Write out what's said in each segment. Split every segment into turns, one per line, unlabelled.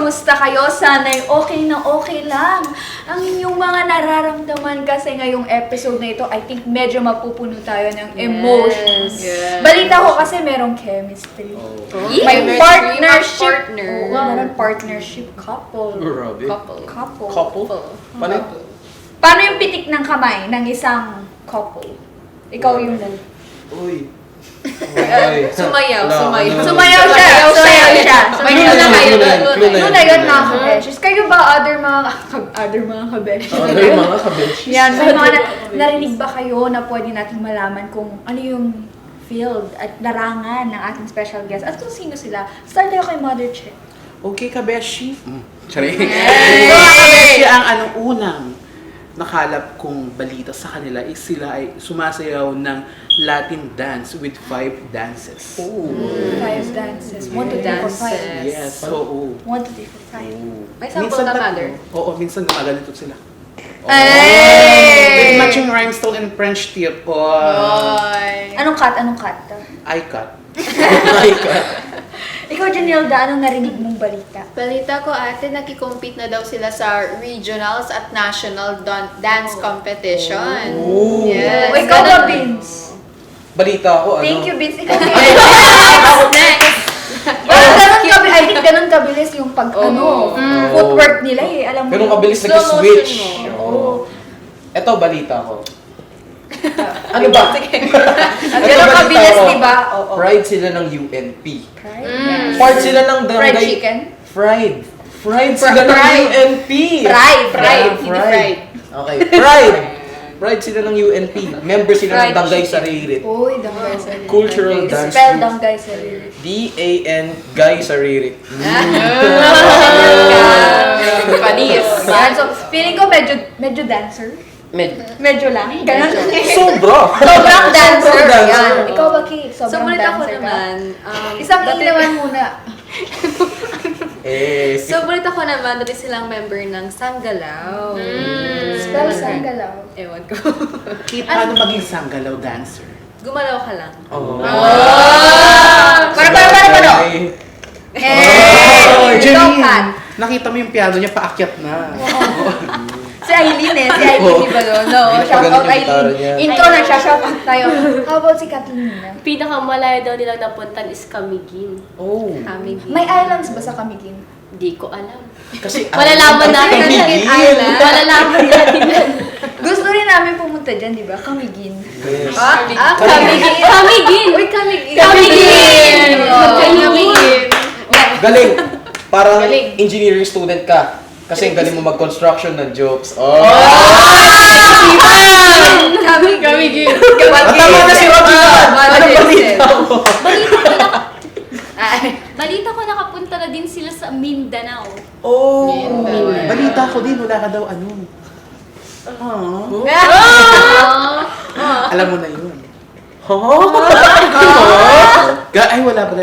kamusta kayo? Sana'y okay na okay lang. Ang inyong mga nararamdaman kasi ngayong episode na ito, I think medyo mapupuno tayo ng emotions.
Yes.
Balita ko kasi merong chemistry. May partnership. Oo, merong partnership couple.
Grabe.
Couple.
Couple?
Paano yung pitik ng kamay ng isang couple? Ikaw yung
Uy. Okay.
Sumayaw.
Sumayaw siya.
May clue na kayo doon.
Clue na yun, mga kabeshes. Kayo ba other mga kabeshes?
Other mga kabesh.
Yan, may mga narinig ba kayo na pwede natin malaman kung ano yung field at larangan ng ating special guest at kung sino sila? Start tayo kay Mother Che.
Okay, kabeshi. Sorry.
Yay!
So, kabeshi, ang anong unang nakalap kong balita sa kanila is sila ay sumasayaw ng Latin dance with 5 dances.
5 dances. 1, 2, 3, 4, 5.
Yes, oo.
1, 2, 3, 4, 5.
May sample ka, Mother.
Oo, minsan gumaganito sila.
Ay!
With matching rhinestone and French tip.
Anong cut?
I cut.
Ikaw, Janilda, anong narinig mong balita?
Balita ko ate, nagki-compete na daw sila sa regionals at national dance competition.
Oh.
Yes.
O, ikaw ba, Vince?
Balita ko, ano?
Thank you, Vince. Ikaw,
Next.
I think ganun kabilis yung footwork nila eh. Alam mo.
Ganun kabilis
Slow
nag-switch.
motion
Oo. Ito, balita ko. Ano ba?
Ganun kabilis, di ba? Oo.
Fried sila ng UNP.
Fried?
Part sila ng
Fried
barangay.
chicken?
Fried sila ng UNP.
Fried.
Hindi fried.
Okay, fried sila ng UNP. Member sila ng
Fried
Dangay
chicken.
Saririt.
Uy, Dangay Saririt.
Cultural dance
Spell
group.
Dangay Saririt.
D-A-N Guy Saririt.
Panis.
Yan, so feeling ko medyo dancer. Medyo lang. Ganun.
Sobra!
Sobrang dancer.
Sobrang dancer.
Yan. Ikaw ba, Kate?
So,
Sobrang
balita ko
dancer ka?
naman.
Isang naman muna.
So, balita ko naman, dati silang member ng Sanggalaw.
Spell Sanggalaw.
Ewan ko.
Kit, paano maging sanggalaw dancer?
Gumalaw ka lang.
Oh.
Para.
Oh,
Ikaw, Kat.
Nakita mo yung piano niya, paakyat na.
Si Aileen eh. Si Aileen di ba doon? No, shout out
Magaling yung gitara
Aileen.
niya.
Intro na siya, shout out tayo. How about si Kathleen?
Pinakamalayo daw nilang napuntan is Camiguin.
Oh.
Camiguin.
May islands ba sa Camiguin?
Hindi ko alam.
Kasi
Malalaman natin
Camiguin.
yan. Malalaman natin yan.
Gusto rin namin pumunta dyan, di ba? Camiguin.
Yes.
Camiguin.
Camiguin!
Uy, Camiguin.
Camiguin!
Camiguin.
Galing! Parang
Galing.
engineering student ka. Kasi ang galing mo mag-construction ng jokes. Oh!
Camiguin.
Tama na si Robin! Ano balita mo?
Balita ko nakapunta na din sila sa Mindanao.
Oh!
Balita ko din, wala ka daw ano. Alam mo na yun. Ay, wala pala.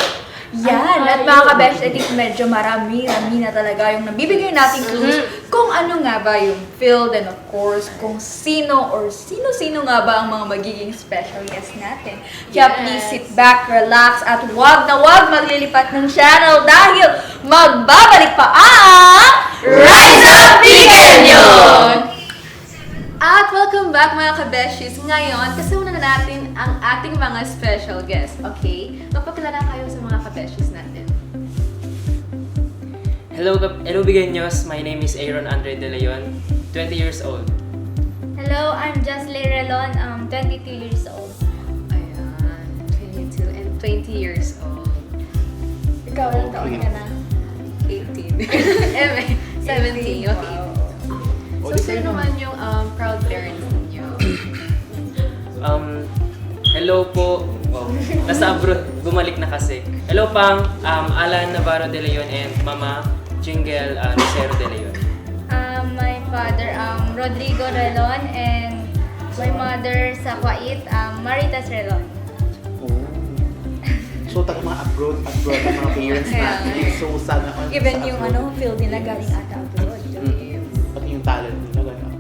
Yan, at mga kabesh, I think medyo marami na talaga yung nabibigay nating clues kung ano nga ba yung field and of course kung sino or sino-sino nga ba ang mga magiging special guest natin. Kaya please sit back, relax, at wag maglilipat ng channel dahil magbabalik pa ang Rise Up Pequeño!
At welcome back mga kabeshis. Ngayon, kasama na natin ang ating mga special guest. Okay? Magpakilala kayo sa mga kabeshis natin.
Hello Bigeños. My name is Aaron Andre De Leon, 20 years old.
Hello, I'm Jocelyn Relon, 22 years old.
Ayan, 22 and 20 years old.
Ikaw, ilang taon ka na?
18. 17. Okay. So, sino naman yung proud parents ninyo?
Hello po. Wow. Nasa abroad, bumalik na kasi. Hello Pang, Alan Navarro De Leon and Mama Jingle Lucero De Leon.
My father, Rodrigo Relon, and my mother sa Kuwait, Maritas Relon.
So, taga mga abroad ang mga parents natin. So, sana all
Given
sa
yung
abroad.
field nila galing ata abroad.
Pati yung talent nila, gano'n.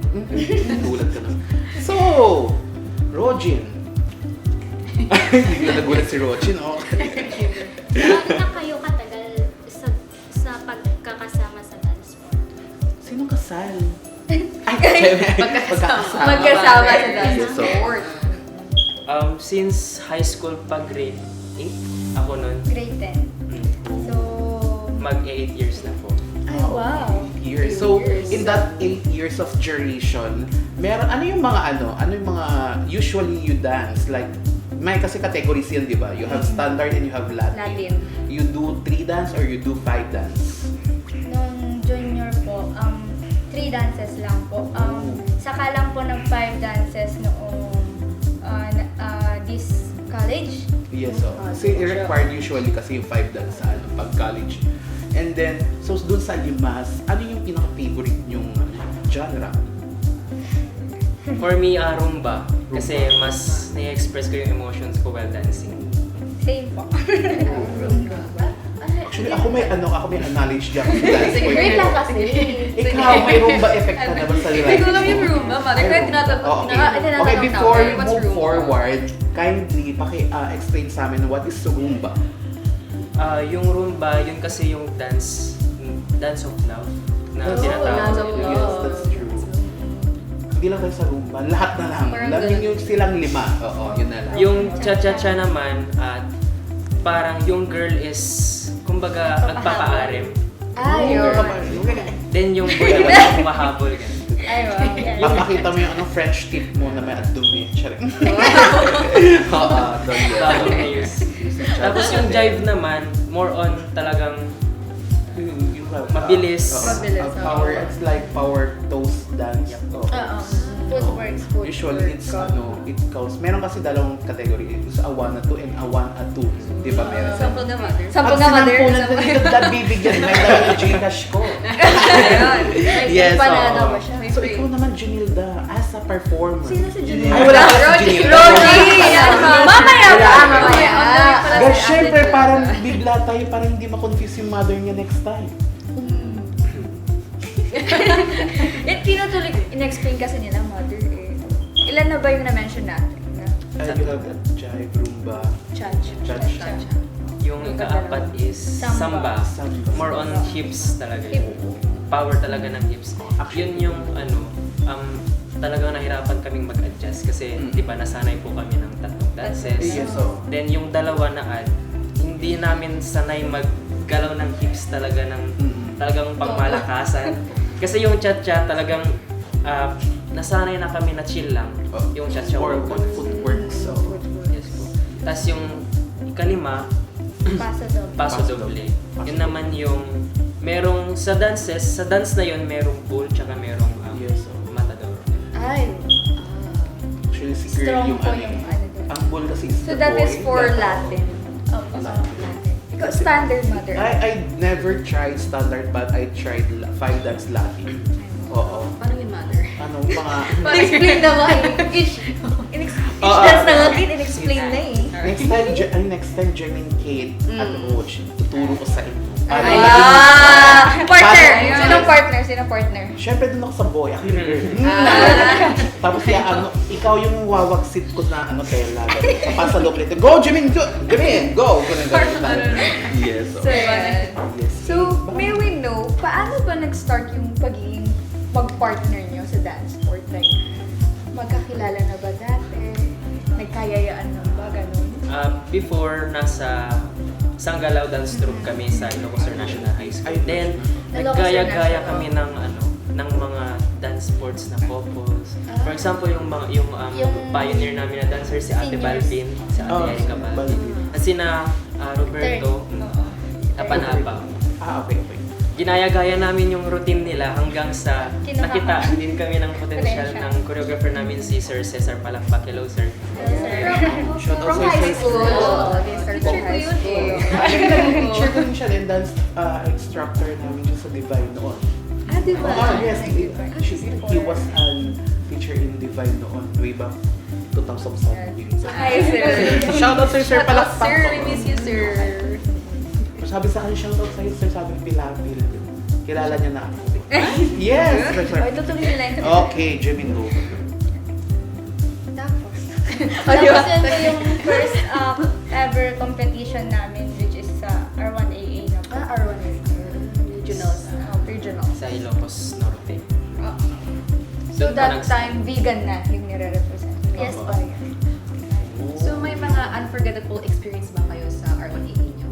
Nagulat ka na. So, Rojin. Hindi ko nagulat si Rojin, oh.
Bakit na kayo katagal sa pagkakasama
kasal. Ay, magkakasama.
Magkasama sa dance
Yes, so,
sport.
Since high school pa grade 8, ako nun,
Grade 10. So,
mag-8 years na po.
Ay, wow.
8 years. So, in that 8 years of duration, ano yung mga usually you dance? Like, may kasi categories yan, di ba? You have standard and you have Latin.
Latin.
You do 3 dance or you do 5 dance?
nung junior po, 3 dances lang po. Saka lang po ng 5 dances noong this college.
Yes, so. Kasi required usually kasi yung 5 dance sa pag college. And then, so dun sa limas, ano yung pinaka-favorite yung genre?
For me, rumba. Kasi mas na-express ko yung emotions ko while dancing.
Same po.
Actually, ako may knowledge dyan. Dance ko.
Wait lang kasi.
Ikaw, may rumba effect ka na ba sa life?
Hindi ko alam yung Roomba, mother. Kaya tinatanong
Okay, before we
what's
move
Roomba?
forward, kindly explain sa amin what is Rumba.
Yung rumba, yun kasi yung dance of love na
Dance
tinatawag.
of love.
Yes, that's true. Hindi lang tayo sa Rumba, lahat na lang.
Parang
Lang
ganun.
yung silang 5. Oo, yun na lang.
Yung cha-cha-cha naman, parang yung girl is, kumbaga, nagpapaarim.
Ay,
Then yung boy naman humahabol. ganun.
Ay, wow.
Papakita mo yung French tip mo na may dumi. Charing. Oo, doon yun.
Bagong nails. Tapos yung jive naman, more on talagang
You have,
Mabilis.
Mabilis,
Power, it's like power toast dance. Oo.
Footworks.
Usually it's it counts. Meron kasi dalawang category. It's a 1, a 2, and a 1, a 2. Di ba meron?
Sample na mother.
Sample nga, mother.
Pag sinampunan bibigyan, may dalawa yung Gcash ko. Yes,
Panalo
oo.
ba siya?
So ikaw naman, Junilda, as a performer.
Sino si Junilda?
Ay, wala ka si Junilda.
Mamaya
Wala.
pa, mamaya.
Guys, syempre parang bigla tayo para hindi ma-confuse yung mother niya next time.
Tinutuloy, in-explain kasi nila, mother eh. Ilan na ba yung na-mention natin?
Ay, you have jive, rumba,
Cha-cha.
Yung ikaapat is
Samba.
samba. More on hips talaga.
Hip.
Power talaga ng hips. Yun yung talagang nahirapan kaming mag-adjust kasi di ba nasanay po kami ng 3 dances.
Yes, so.
Then yung dalawa na hindi namin sanay maggalaw ng hips talaga ng talagang pangmalakasan. Kasi yung cha-cha talagang nasanay na kami na chill lang. Yung cha-cha
Or
work.
footwork, so.
Yes po. Tapos yung ikalima, paso doble. Yun naman yung merong sa dance na yun merong bull tsaka merong
Yes, so.
matador.
Ay.
Actually, si girl
Strong
yung
po yung ano doon.
ang bull kasi is
So
the
that
boy.
is for Latin.
Latin.
Ikaw, standard, mother.
I never tried standard but I tried 5 dance Latin. Oo.
Paano yung mother?
Ano, mga...
Explain naman. Each dance na natin, in-explain na eh.
Next time, Jermaine Kate at Roach, tuturo ko sa inyo.
Partner!
Ayun.
Sinong partner?
Siyempre dun ako sa boy, ako yung girl. Tapos ikaw yung wawagsit ko na tela. Pasa loob nito. Go, Jermaine! Go! Yes.
So, yan.
Yes.
So, may we know, paano ba nag-start yung pagiging mag-partner nyo sa dance sport? Like, magkakilala na ba dati? Nagkayayaan na ba? Ganun?
Before, nasa Sanggalaw Dance Troupe kami sa Ilocos National High School. Then,
Ilocos
naggaya-gaya
National.
kami ng mga dance sports na couples. For example, yung pioneer namin na dancer si Ate
Seniors.
Balvin, si Ate Erika Balvin. At sina Roberto Tapanapa.
Okay.
Ginaya-gaya namin yung routine nila hanggang sa
Kinuha
nakitaan din kami ng potential
Potential.
ng choreographer namin si Sir Cesar Palakpak. Hello, sir.
Shout out
From
sa
high
isa.
school. They started from high school.
Actually, naging teacher ko rin siya din dance instructor namin siya sa Divine noon.
Diba?
Yes, he was a teacher in Divine noon, way back 2007.
Hi, sir.
Shout out Sir Palakpak.
Sir, we miss you, sir.
Sabi sa akin, shout out sa'yo, sir, sabi Pilapil. Kilala niya na ako. Yes!
Ay, tutuloy nila yung
Okay, Jimin, go.
Tapos yun po yung first ever competition namin, which is sa R1AA na po.
R1
Regionals.
regional.
Sa Ilocos Norte.
So that time, vegan na yung nire-represent.
Yes
Oo.
po.
So may mga unforgettable experience ba kayo sa R1AA niyo?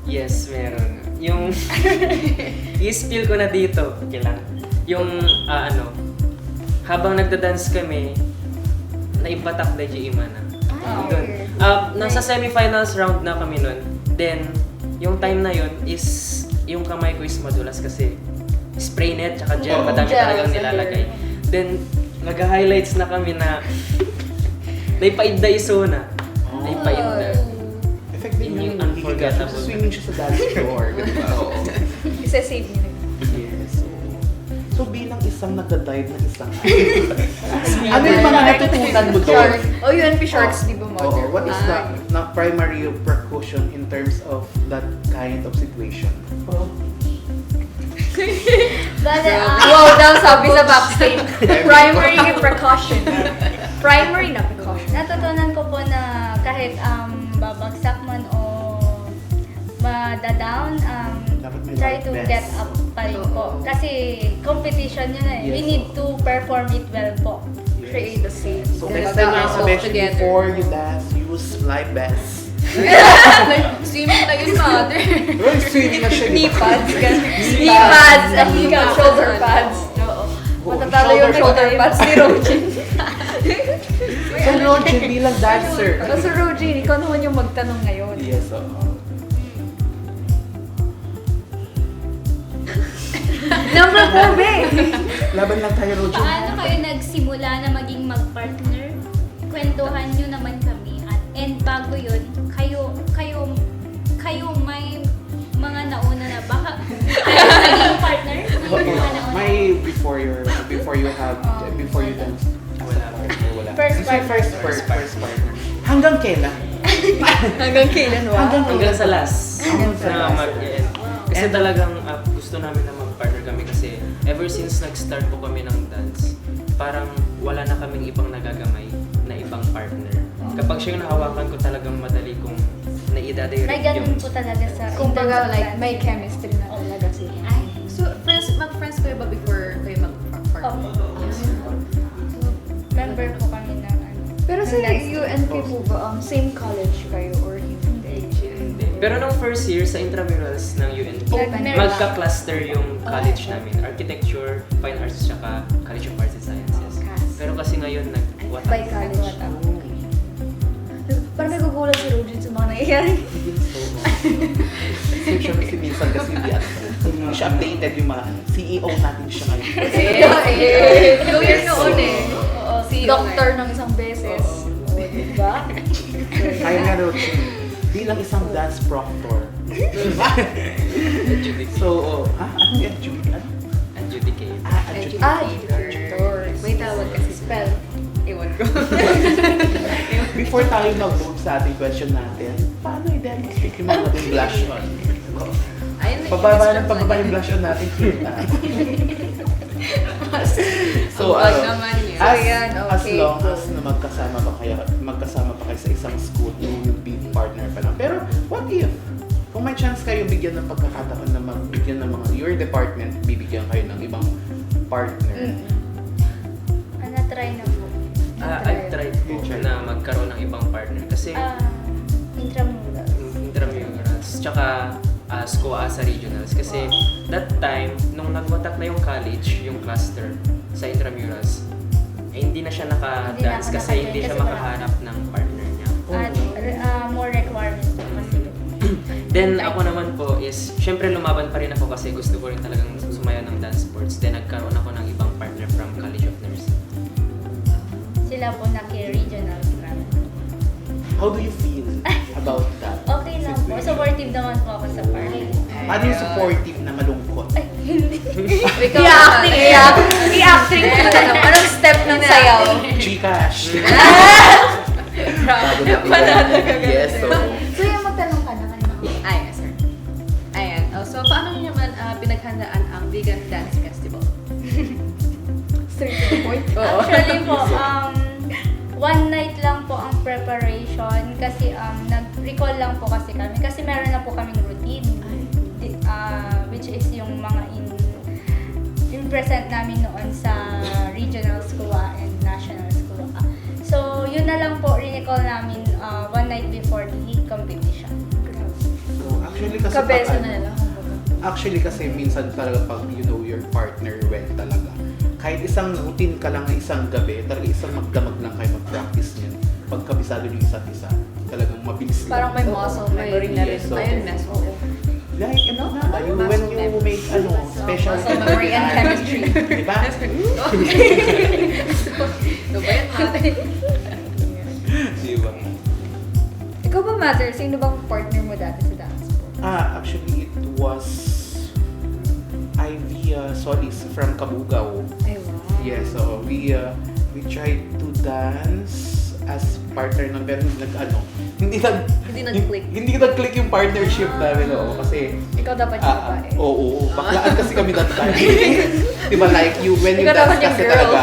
Yes, meron. Yung i-spill ko na dito, okay lang. Yung habang nagda-dance kami, naibatak na Imana. Doon. Nasa semifinals round na kami nun. Then, yung time na yun is, yung kamay ko is madulas kasi spray net tsaka gel, madami
Gel,
talagang
sa
nilalagay. Then, nag-highlights na kami na naipaidda iso na. Naipaidda.
Effective
Yun
yung
yung
unforgettable.
unforgettable.
Swimming siya sa dance floor. Diba? Oo.
Isa-save niyo.
Yes. So bilang isang nagda-dive ng isang ano yung mga natutunan mo doon?
Shark. Oh, UNP Sharks, di ba mo?
Oo. What is the primary precaution in terms of that kind of situation?
Bale,
Wow, daw sabi sa backstage. Primary precaution. Primary na precaution.
natutunan ko po na kahit babagsak man o madadown,
Dapat may
try
like
to
best.
get up pa rin po. Kasi competition yun eh. We
Yes,
need
oo.
to perform it well po.
Create a scene.
So
Yes.
next time
Diba?
mga
All
kabeshi,
together.
before you dance, use life best.
Swimming na yun, mother.
Well, swimming na siya.
Knee pads. Knee
pads.
pads. Shoulder pads. Oo. Matatalo yung shoulder pads ni Rojin.
So Roger, bilang dancer.
So Rojin, ikaw naman yung magtanong ngayon.
Yes, oo.
Number 4, be!
Laban lang tayo, Roger.
Paano kayo nagsimula na maging mag-partner? Kwentuhan nyo naman kami. And bago yun, kayo may mga nauna na baka kayo naging partner? May mga nauna.
May before you dance.
Wala.
Wala.
First
Kasi first partner. Hanggang kailan?
Hanggang kailan, wa?
Hanggang sa last.
Hanggang sa
Na
last.
mag-end. Kasi talagang gusto namin na mag-partner kami kasi ever since nag-start po kami ng dance, parang wala na kaming ibang nagagamay na ibang partner. Kapag siya yung nahawakan ko, talagang madali kong
May
naida-direct
ganun
yung
po talaga sa
Kung baga, like,
dance.
may chemistry na talaga sila.
So, mag-friends kayo ba before kayo mag-partner?
Opo. Member po kami ng
Pero sa
ng dance
UNP po ba, same college kayo or hindi?
Hindi. Pero nung first year sa intramurals ng UNP,
Nag-merge.
magka-cluster yung college namin. Architecture, Fine Arts, tsaka College of Arts and Sciences. Pero kasi ngayon, nag-watak.
By college. Parang nagugulat si Rojin sa mga nangyayari.
Siya kasi minsan kasi hindi siya updated yung mga CEO natin siya ngayon.
Ikaw yun noon eh.
Oo, CEO
Doctor ng isang beses. O, diba?
Kaya nga Roger, bilang isang dance proctor. So, ano yan?
Adjudicate.
Adjudicator.
May tawag kasi.
Spell.
Iwan ko.
Before tayo mag-move sa ating question natin, paano i-demonstrate yung mga natin blush on?
Ayun na
Pababa yung blush on natin. So,
Ang bag naman yun.
as,
Ayan,
as
okay,
long
cool.
as na magkasama pa kayo sa isang school, you will be partner pa lang. Pero, what if, kung may chance kayo bigyan ng pagkakataon na magbigyan ng mga, your department, bibigyan kayo ng ibang partner.
Na-try na po.
I've tried po na magkaroon ng ibang partner kasi
Intramural.
intramurals, tsaka SCOA sa regionals. Kasi that time, nung nagwatak na yung college, yung cluster sa intramurals, hindi na siya naka-dance
Hindi na
kasi
naka-join
hindi siya
kasi
makahanap ng partner niya.
At more requirements po kasi.
Then ako naman po is, syempre lumaban pa rin ako kasi gusto ko rin talagang sumaya ng dance sports. Then nagkaroon ako ng ibang partner from College of Nursing.
Sila po naki-regional namin.
How do you feel about that?
Okay lang po. Supportive naman po ako sa party.
Paano yung supportive na malungkot?
Ay, hindi.
I-acting. I-acting. Anong step ng sayaw?
Gcash! Yes, so...
So yung magtanong ka na kanina.
Ayan, sir. Ayan. So, paano niyo naman pinaghandaan ang Vegan Dance Festival?
Straight to the point.
Actually po, one night lang po ang preparation kasi nag-recall lang po kasi kami. Kasi meron na po kaming routine. Which is yung mga in-present namin noon sa recall namin one night before the competition.
So, actually kasi
Kabesa
pag-
na nila.
Actually kasi minsan talaga pag you know your partner well talaga. Kahit isang routine ka lang na isang gabi, talaga isang magdamag lang kayo mag-practice niyan. Pag kabisado niyo isa't isa, talagang mabilis lang.
Parang may muscle memory na rin.
Yes, so-
Ayun, muscle.
Like, ano na, when you make, special
Muscle memory and chemistry.
Diba?
Ano ba yan, ha?
Diba?
Ikaw ba, Mother? Sino bang partner mo dati sa dance sport?
Actually, it was Ivy Solis from Kabugao.
Ay, wow.
Yeah, so we tried to dance as partner ng pero hindi
nag-click.
Hindi nag-click yung partnership namin, oo, kasi
Ikaw dapat yung babae.
oo, baklaan kasi kami that time. Diba, like when you
Ikaw dapat
dance
yung
kasi
girl.
talaga,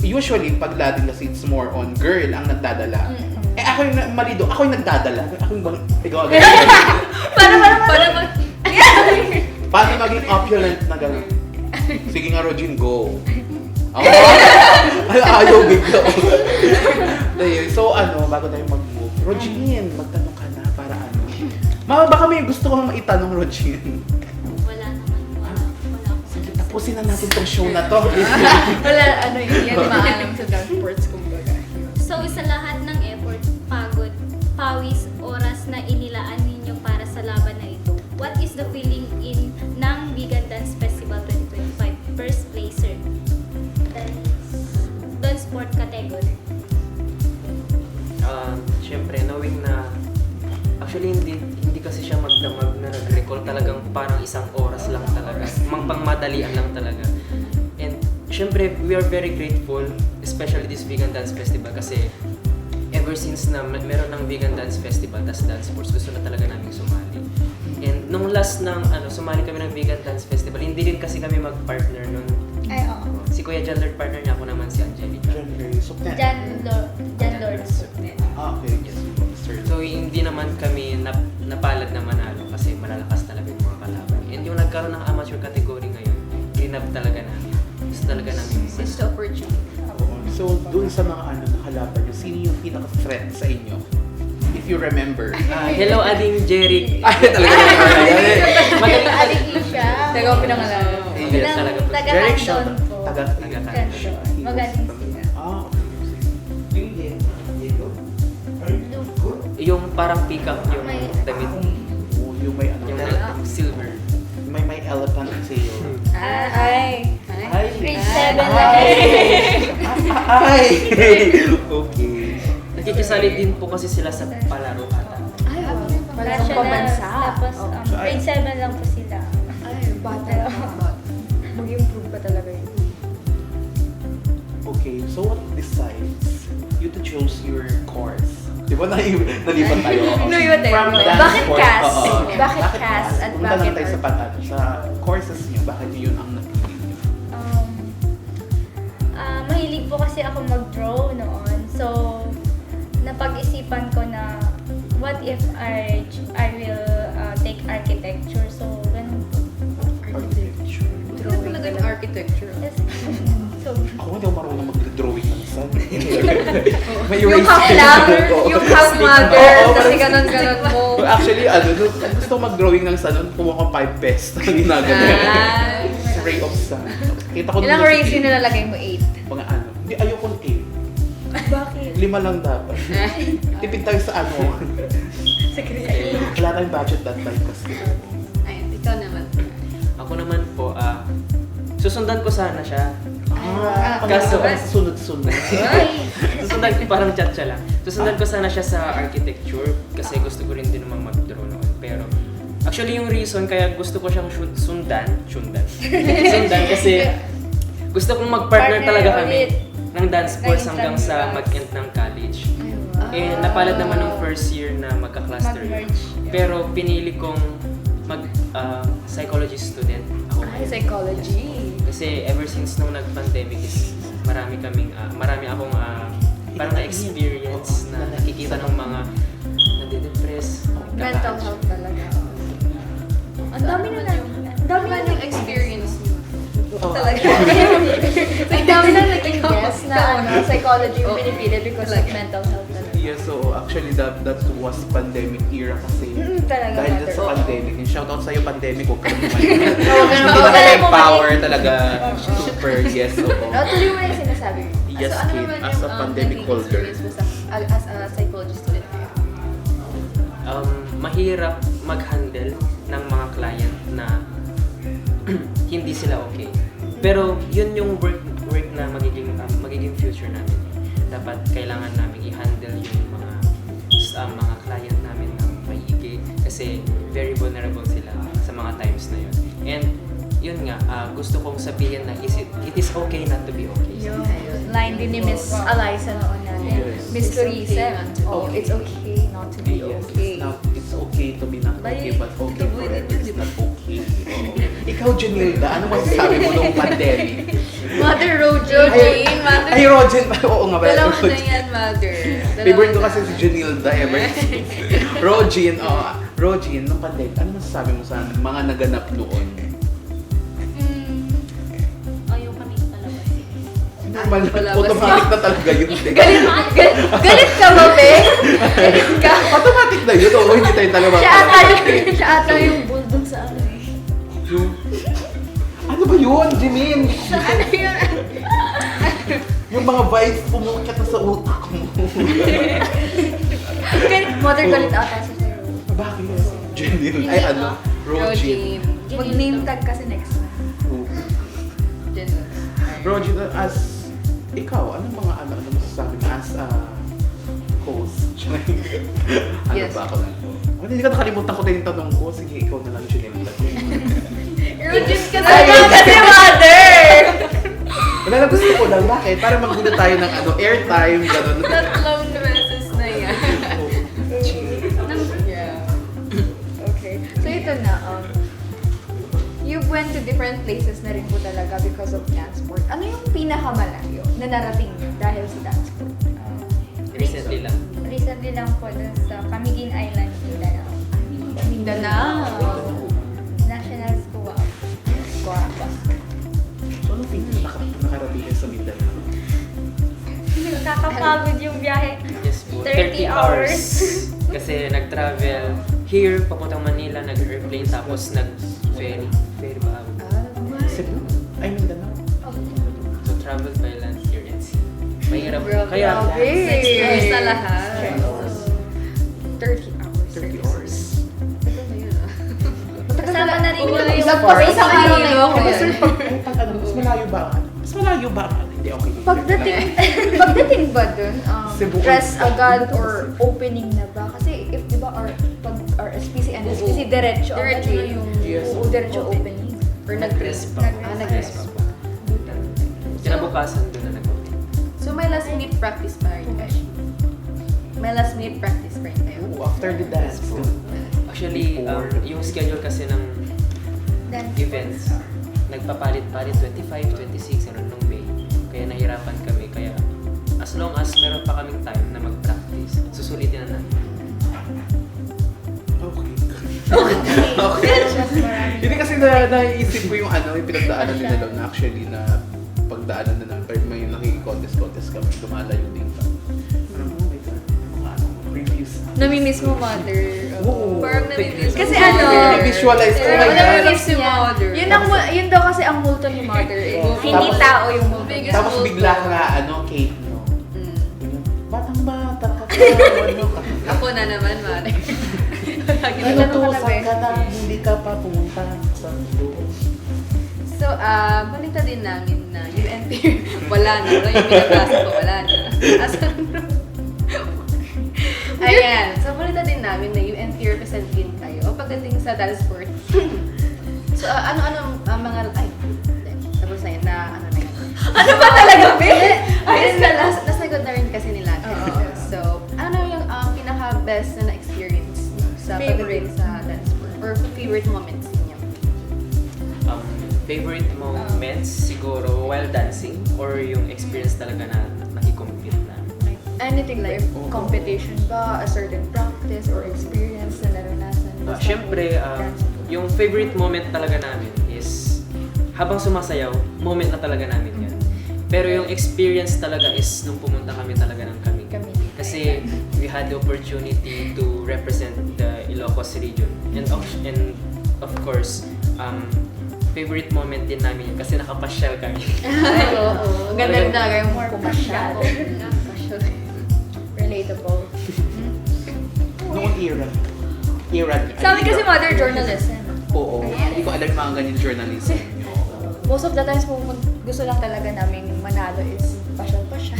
usually pag Latin kasi it's more on girl ang nagdadala. Ako yung mali doon, ako yung nagdadala. Ako yung ikaw agad. Paano maging opulent na gano'n? Sige nga, Rogin, go. Ayaw bigla. So bago tayo mag-move, Rogin, magtanong ka na para ano. Baka may gusto kong maitanong, Rogin.
Wala naman. Wala akong
Sige, tapusin na natin tong show na to.
Wala, yan maalam sa dance sports, kumbaga.
So, sa lahat ng effort, pagod, pawis, oras na inilaan ninyo para sa laban na ito, what is the feeling ng Vegan Dance Festival 2025 first placer? Dance sport category.
Siyempre, knowing na actually hindi kasi siya magdamag na nag-recall, talagang parang isang oras lang talaga. Pangmadalian lang talaga. And siyempre, we are very grateful, especially this Vegan Dance Festival kasi ever since na meron ng Vegan Dance Festival, tas dance sports, gusto na talaga namin sumali. And nung last ng sumali kami ng Vegan Dance Festival, hindi rin kasi kami mag-partner nun.
Ay, oo.
Si Kuya John Lord partner niya, ako naman si Angelica.
Jan Lord.
Okay, yes. Sir.
So hindi naman kami napalad na manalo kasi malalakas talaga yung mga kalaban. And yung nagkaroon ng amateur category ngayon, grinab talaga namin. Gusto talaga namin.
It's the opportunity.
So, dun sa mga nakalaban nyo, sino yung pinaka-threat sa inyo? If you remember.
Hello, Ading Jeric.
Ay, talaga
Magaling
Aling Isha.
Teka, ako pinangalan.
Yes, talaga po.
Jeric siya.
Taga-Tandon po.
Taga-Tandon.
Tandon. Magaling sila.
Yung parang pick-up yung
May-
damit.
Yung may
Yung silver.
may elephant sa'yo.
Ay.
Ay!
Grade 7 lang.
Ay! Okay.
Nakikisali din po kasi sila sa palaro ata.
Ay, wow. Wala
National,
siyang pabansa.
Tapos, grade 7 lang po sila.
Ay, bata. Mag-improve pa talaga yun.
Okay, so what decides you to choose your course? Di ba nalipat tayo?
Nalipat tayo.
From dance
Bakit
course,
CAS?
oo.
Bakit CAS at
Punta
bakit
lang tayo sa courses niyo, bakit yun ang napili niyo?
Mahilig po kasi ako mag-draw noon. So, napag-isipan ko na what if I will take architecture. So, ganun po.
Architecture.
Ano talaga yung architecture?
Yes. So,
Ako hindi ako marunong mag-drawing ng sun. May
Yung
erase
half
pen.
lang,
Oo.
yung half mother,
Oo,
kasi ganon-ganon mo.
Actually, nung gusto ko mag-drawing ng sun, kumuha ko 5 pesos. Ginagano. Ray of sun. Kita ko
Ilang
dun-
race yung nilalagay mo? 8?
Mga hindi, ayoko ng 8.
Bakit?
5 lang dapat. Tipid tayo sa
Secret.
Wala tayong budget that time kasi.
Ayun, ikaw naman.
Ako naman po, susundan ko sana siya.
Kaso,
Kaso-
sunod-sunod.
Susundan ko parang chat lang. Susundan ko sana siya sa architecture kasi gusto ko rin din namang mag-draw noon. Pero actually yung reason kaya gusto ko siyang sundan kasi gusto kong mag-partner
Partner
talaga kami
ulit.
ng dance sports
Naging
hanggang sa
class.
mag-end ng college. Eh napalad naman ng first year na magka-cluster yun.
Mag-merge.
Pero pinili kong psychology student ako
Ay,
ngayon.
psychology.
Kasi ever since nung nag-pandemic is marami akong parang na-experience na nakikita ng mga nade-depress.
Mental health talaga. Ang dami na
Ano ba yung experience niyo?
talaga. Ang dami na naging guess na psychology yung pinipili because of mental health talaga.
Yes, so actually that was pandemic era kasi.
Talaga,
Dahil dun
Mother.
sa pandemic. Yung shoutout sa'yo, pandemic, huwag ka naman.
Huwag ka
Hindi
naman.
na empower talaga. Super, yes, oo.
Tuloy mo na yung sinasabi mo.
Yes,
so, ano
kid,
naman
as a
yung,
pandemic
naging
holder.
experience mo as a psychology student kayo?
Mahirap mag-handle ng mga client na hindi sila okay. Pero yun yung work na magiging future namin. Dapat kailangan namin i-handle yung mga client namin ng maigi kasi very vulnerable sila sa mga times na yun. And yun nga, gusto kong sabihin na it is okay not to be okay.
Yung line din ni Miss Eliza noon natin.
Yes.
Miss
It's okay
Teresa.
not to be
Oh,
okay.
it's okay not to be
Yes,
okay.
it's okay to be not okay, but okay
ito,
forever
yun,
is not okay. Oo. Ikaw, Janilda, ano masasabi mo nung pandemic?
Mother Rogine, Mother.
Ay, Rogen, oo nga ba?
Dalawa na
Rogen.
yan, Mother.
Favorite ko kasi si Janilda ever. Rogen, Rogen, nung pandemic, ano masasabi mo sa mga naganap noon?
Ayaw kami palabas.
Normal,
palabas.
automatic na talaga yun.
Galit ka ba, Be? Galit ka?
Automatic na yun, oo, hindi tayo talaga
Siya ata yung bulldog sa ano eh.
Ano ba yun, Jimin?
Ano yun?
Yung mga vibes pumukat na sa utak mo.
Mother galit ata siya sa'yo.
Bakit? Janil, ay ano? Rogen.
Rogine.
Mag-name tag kasi next time.
Rogen, as ikaw, ano masasabi mo as a host? Ano
Yes.
ba ako na? Hindi ka nakalimutan ko din yung tanong ko. Sige, ikaw na lang, Janil.
Rogin ka kasi, Mother!
Wala na, gusto ko lang. Bakit? Para maggulo tayo ng airtime, gano'n.
Tatlong beses na yan.
Okay. So ito na, you went to different places na rin po talaga because of dance sport. Ano yung pinakamalayo na narating nyo dahil sa dance sport?
Recently lang.
Recently lang po dun sa Camiguin Island, Mindanao.
Mindanao.
National School of
Guapa.
So, ano nakarating kayo sa Mindanao?
Kakapagod yung biyahe.
Yes po.
30 hours.
Kasi nag-travel here, papuntang Manila, nag-airplane, tapos nag-ferry. Ferry ba?
Cebu? Ay, Mindanao.
So travel by land, here and sea. Mahirap.
Grabe.
Kaya,
Sex tours na lahat.
30 hours.
30 hours.
Ito na yun, ah.
Kasama na rin
Wala
yung
yung
Nagpas isang araw na yun.
Pero sir, pag ano, mas malayo ba? Mas malayo ba? Hindi, okay.
Pagdating ba dun,
Cebu.
dress agad or opening na ba? Kasi if di ba pag RSPC and SPC, diretso agad
Diretso
na yung
Yes.
diretso opening.
Or
nag-dress pa.
nag-dress pa.
kinabukasan doon na nag-open.
So, may last minute practice pa rin kayo? May last minute practice pa rin kayo?
Ooh, after the dance.
Actually, yung schedule kasi ng
dance
events, nagpapalit-palit 25, 26, ano nung May. Kaya nahirapan kami. Kaya as long as meron pa kaming time na mag-practice, susulitin na natin.
Okay. Okay. Hindi kasi naiisip ko yung yung pinagdaanan nila doon na actually na pagdaanan na lang. Pero may nakikikontest kami, lumalayo din ka. Parang, oh my God, mga reviews.
Namimiss mo, mother.
Oo.
Parang namimiss.
Kasi ano,
visualize ko, oh my God.
Namimiss si mother.
Yun daw kasi ang multo ni mother eh.
Oh.
Hindi
Tapos-
tao yung multo.
Biggest
Tapos
multo.
bigla nga, Kate, no?
Mm.
Batang-bata ka pa,
Ako na naman, mother.
Ano to, saan ka na, hindi ka pa pumunta sa mundo.
So, balita din namin na UNT, wala na. Yung binabasa ko, wala na. Asan na? Ayan. So, balita din namin na UNT representin kayo pagdating sa dance sport. So, ano-ano ang mga... Ay, tapos na yun, na yun.
Ano ba talaga, Be?
Ayun na, nasagot na rin kasi nila. So, ano yung pinaka-best na na-experience sa pagdating sa dance sport? Or favorite moments niyo?
Favorite moments siguro while dancing or yung experience talaga na nakikompete na.
Anything like competition ba, a certain practice or experience na naranasan? Basta
Siyempre,
dance sport.
yung favorite moment talaga namin is habang sumasayaw, moment na talaga namin yan. Pero yung experience talaga is nung pumunta kami talaga ng kami. Kasi we had the opportunity to represent the Ilocos region. And of course, favorite moment din namin yun kasi nakapasyal kami.
Ay, oo.
Ang ganda talaga yung
More
pumasyal. Relatable.
Noong era niyo.
Sa amin kasi mother journalism.
Oo. Hindi ko alam mga ganyan journalism.
Most of the times gusto lang talaga namin manalo is pasyal-pasyal.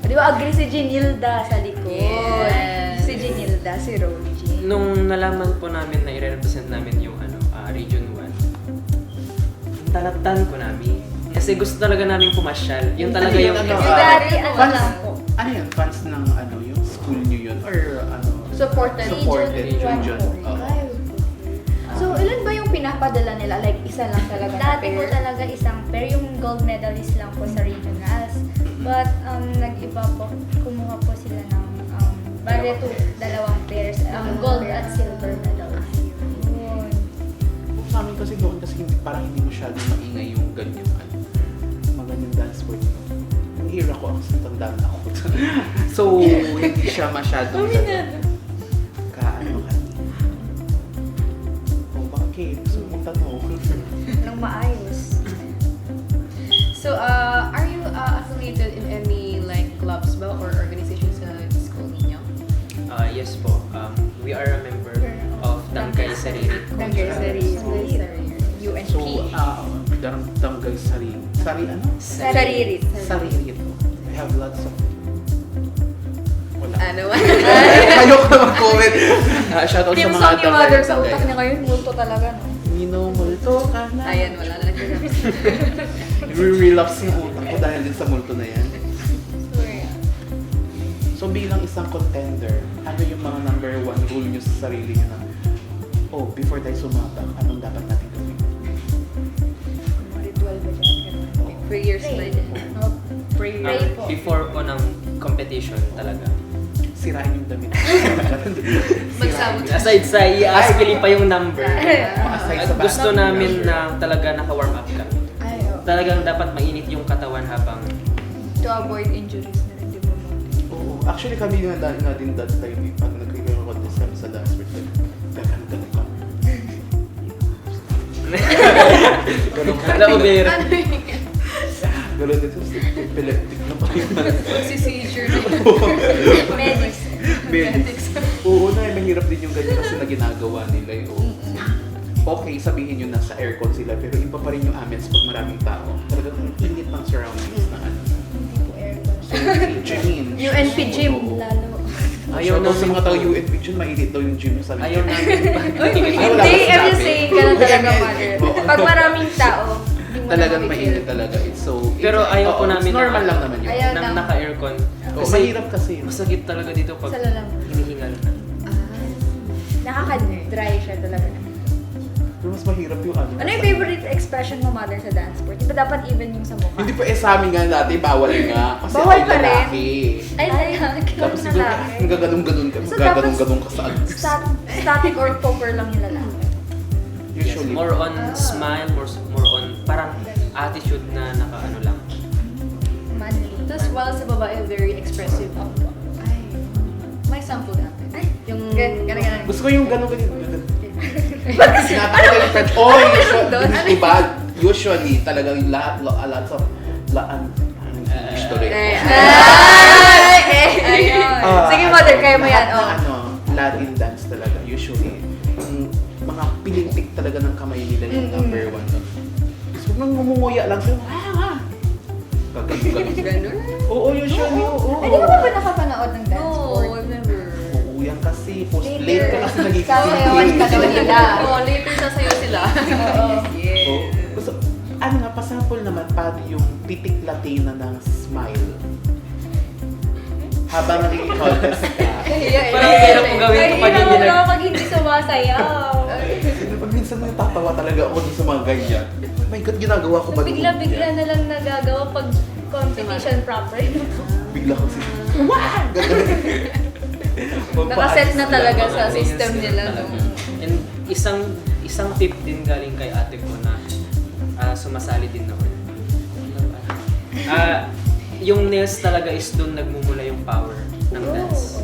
Di ba agree si Ginilda sa likod?
Yes.
Si Ginilda, si Rogie.
Nung nalaman po namin na i-represent namin yung Region 1, talatan ko namin. Kasi gusto talaga namin pumasyal. Yung talaga yung...
Dati,
fans,
lang po.
ano yun? Fans ng yung school niyo yun? Or
Supported.
supported
Region.
region? Oo.
So, ilan ba yung pinapadala nila? Like, isa lang talaga na
Dati po
pair?
talaga isang pair, yung gold medalist lang po sa regionals. But nag-iba po, kumuha po sila ng bale to dalawang pairs, gold at silver medals.
Yun.
Sa amin kasi doon kasi parang hindi masyadong maingay yung ganyan maganyang dance sport. Yung era ko ako, tanda na ako. So, hindi siya masyadong kaano ka. O bakit? Gusto mong tanong.
Nang maayos.
So, are you affiliated in any like clubs ba or organizations sa school ninyo?
Yes po. We are a member of Tangkay Saririt.
Tanggay Sari. UNP.
So, Tanggay Sari. Sari ano?
Saririt.
Saririt. I have lots of... Wala.
Ano?
Ayoko na mag-comment. Shoutout sa
Team
mga
song ni Mother sa
Tanggay.
utak niya ngayon, multo talaga, no?
Minumulto ka na.
Ayan, wala na nag-relapse.
Re-relapse yung utak ko dahil din sa multo na yan. So bilang isang contender, ano yung mga number 1 rule nyo sa sarili nyo na, before tayo sumabak, anong dapat natin gawin?
Ritual ba dyan?
Prayers ba dyan?
Pray po.
Before po ng competition talaga.
Sirain yung damit.
Magsabot.
Aside sa i-ask pa yung number,
Aside sa
gusto
back.
namin na talaga naka-warm up ka.
Ay, oh.
Talagang dapat mainit yung katawan habang
To avoid injuries na rin, di ba?
Oo. Actually kami nga din that time, pag nagkikaroon kami sa dance with them, ganun ka.
Naubera.
Ganun dito, epileptic na pa yun.
Magsi-seizure na.
Medics.
Medics. Oo na, mahirap din yung ganyan kasi na ginagawa nila yung okay, sabihin nyo nasa aircon sila, pero iba pa rin yung ambience pag maraming tao. Talagang ang init ng surroundings na ano. So, Janine.
UNP gym,
Oo.
lalo.
Ayaw
Shoutout sa
namin
mga tao
po.
UNP dyan, mainit daw yung gym sa
Ayaw namin.
wala
Hindi,
ka
I'm
sinabi.
just saying, ganun talaga,
Oo.
Mother. Pag maraming tao, di mo
Talagang
na
mainit
mapipil.
talaga. It's so...
Pero ayaw po
Oo,
namin
it's normal lang naman yun.
Ayaw.
Nang naka-aircon.
Oo, mahirap kasi.
Masakit talaga dito pag
Sa lalang.
hinihingal na.
Nakaka-dry siya talaga.
Pero mas mahirap yung ano.
Ano yung favorite expression mo, Mother, sa dance sport? Di ba dapat even yung sa mukha?
Hindi pa sa amin nga dati, bawal nga. Kasi
Bawal
ako
pa rin?
lalaki.
Ay,
Tapos siguro, nagaganong-ganon ka,
So,
magaganong-ganon ka sa
static or poker lang yung lalaki.
Usually.
More on smile, more on parang attitude na naka-ano lang.
Manly.
Tapos while sa babae, very expressive. Ay, may sample natin.
Ay,
Yung
ganun.
Gusto ko yung ganon-ganon. Sinabi ko yung friend, usually, talagang lahat, a lot of, English tuloy.
Ayun. Sige, Mother, kaya mo yan.
Lahat
Oh.
na, Latin dance talaga, usually. Yung mga pilintik talaga ng kamay nila yung number 1. Gusto nang ngumunguya lang sila, Gagano.
Ganun?
Oo, usually, oo.
Ay, di ka ba ba nakapanood ng dance
No,
sport?
I've never.
Oo, yan kasi, late ka kasi nagiging
Sasayawan ka daw nila.
Oh, later sasayaw sila.
Oo.
Oo. Gusto, ano nga, pasample naman, paano yung titik Latina ng smile? Habang nag-contest ka.
Parang hirap mo gawin ito pag hindi nag...
pag hindi sumasayaw.
Pag minsan natatawa talaga ako dun sa mga ganyan. Oh my God, ginagawa ko ba?
Bigla-bigla na lang nagagawa pag competition proper.
Bigla ko si... Wah! Ganun.
Nakaset na talaga sa
Mga
system
nails
nila.
talaga.
No?
And isang tip din galing kay ate ko na sumasali din noon. Yung nails talaga is doon nagmumula yung power. ng dance.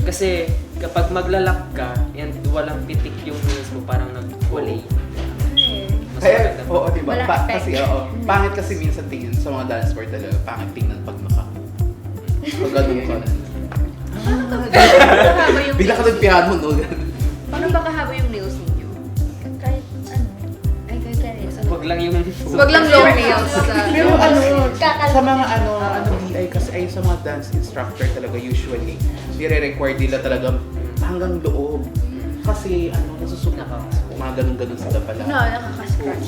Kasi kapag maglalak ka and walang pitik yung nails mo, parang nagwalay. Mas
Kaya,
maganda.
oo, diba?
Wala effect.
Kasi, oo. Pangit kasi minsan tingin sa mga dance sport talaga. Pangit tingnan pag pag ganun ka.
Kahaba yung
Bigla ka
nails.
nag-piano, no?
Paano ba kahaba yung nails ninyo?
Kahit ano. Ay, kahit karis.
Wag lang yung...
Wag lang long nails.
Pero ano,
Kakal-
sa mga DI kasi ay sa mga dance instructor talaga usually, nire-require nila talaga hanggang loob. Kasi nasusubok mga ganun-ganun sila pala.
No, nakaka-scratch.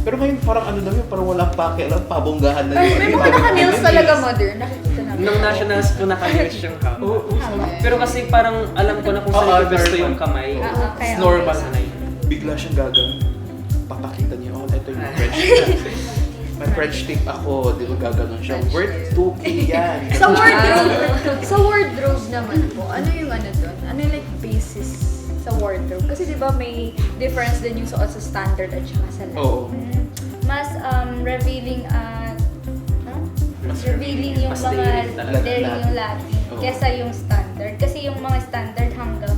Pero ngayon parang na yun, parang walang pakialam, pabonggahan na yun.
May mga naka-nails talaga, mother. Nakikita namin.
Nung nationals po naka-nails yung haba.
Oo.
Pero kasi parang alam ko na kung saan ko gusto
normal.
yung kamay.
kaya
It's normal.
Sanay.
Bigla siyang gagawin. Papakita niya, ito yung French tip. May French tip ako, di ba gaganon siya. Worth 2K yan.
Sa wardrobe naman po, ano yung doon? Ano yung like basis sa wardrobe? Kasi di ba may difference din yung suot sa standard at saka sa lab.
Oo.
Mas revealing at revealing yung
Mas
mga
daring talaga.
daring yung Latin
Oo.
kesa yung standard. Kasi yung mga standard hanggang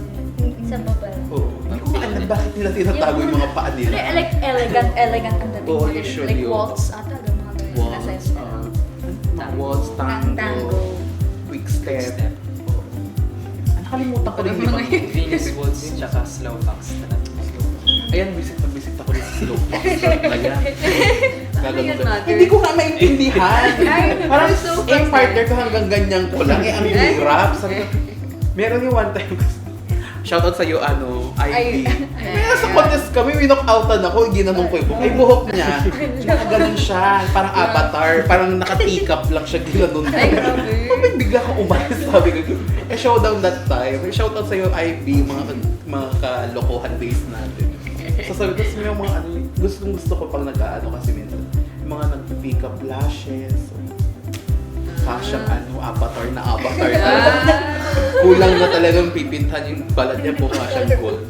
sa baba lang.
Oo. Hindi ko alam bakit nila tinatago yung mga paa nila.
Like elegant ang dating.
Oo,
mo.
usually,
Like
oo.
waltz ata, mga ganun.
Waltz,
Nasa style.
waltz, tango,
Tango.
quick
Step.
step. Oo. Nakalimutan ko rin yung mga
Venus waltz tsaka slow fox talaga.
Ayan, visit ako rin sa slow fox. Ayan.
Ano yun, mother?
Hindi ko nga maintindihan. Parang
so
yung partner ko hanggang ganyan ko lang. Ang hirap. Sabi ko, meron yung one time, shoutout sa'yo, IB. May nasa contest kami, winock-outan ako, ginanong ko yung buhok. Ay, buhok niya. Tsaka ganun siya. Parang avatar. Parang nakatikap lang siya, ginanon ko. Bakit bigla ka umalis? Sabi ko, showdown that time. Shoutout sa'yo, IB, mga kalokohan days natin. So sabi ko, may mga gusto ko pang nag-ano kasi minsan. Yung mga nag-pick up lashes. Kasyang avatar na. Kulang na talagang pipintan yung balat niya po kasyang gold.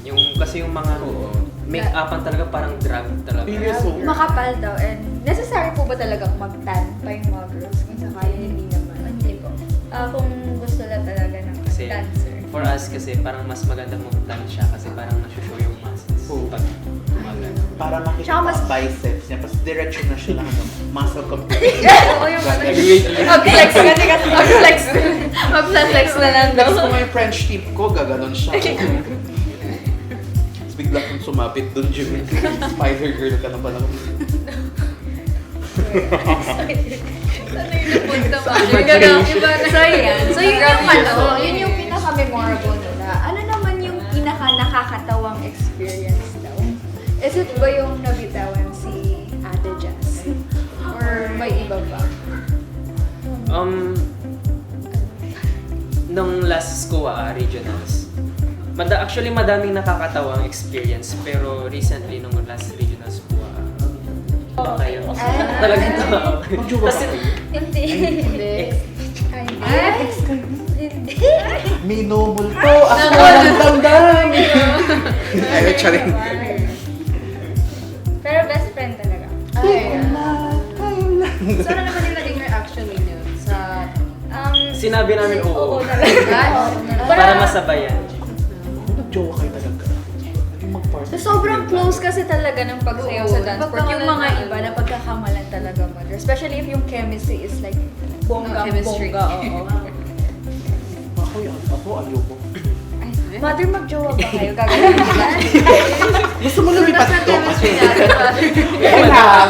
Yung kasi yung mga
Oo.
make-upan talaga parang drag talaga.
Yes, so,
Makapal daw. And necessary po ba talaga mag-tan pa yung mga girls? Kung sakali hindi naman.
Hindi po. Kung gusto lang talaga ng
Kasi
dancer.
for us kasi parang mas maganda mag-tan siya kasi parang nasushow yung muscles.
Oo.
Pag umaga.
para makita
Tsaka
mas
mas-
biceps niya. Tapos diretso na siya lang muscle complete.
Oo, yung mag-flex ka, di ka mag-flex. Mag-flex na lang daw.
Next ko may French tip ko, gaganon siya. Tapos bigla kong sumapit doon, Jimmy. Spider girl ka na pala.
So, yan. So, yun yung yun yung pinaka-memorable nila. Ano naman yung pinaka-nakakatawang experience daw? Is it ba yung nabitawan si Ate Jazz? Or may iba ba?
Nung last SCOA regionals, actually madaming nakakatawang experience pero recently nung last regionals SCOA, ba kayo? Talagang tawa.
Magjowa
Kasi,
ka kayo?
Hindi.
Hindi.
Ay, hindi.
Minumulto ako ng damdamin. Ay, charing.
Pero best friend talaga.
Ay, so ano naman yung naging reaction ninyo sa...
sinabi namin oo.
Oo talaga.
Para masabayan.
Nagjowa kayo talaga. Naging mag-party.
So, sobrang close kasi talaga ng pagsayaw sa dance sport. Yung mga
Pagkakamalan.
iba na pagkakamalan talaga, mother. Especially if yung chemistry is like
Chemistry.
bongga-bongga. Oo.
Ako ayoko.
Mother, magjowa ba kayo? Gagawin mo ba?
Gusto mo lumipat
Nasa
to
chemistry
kasi.
natin.
Kailangan.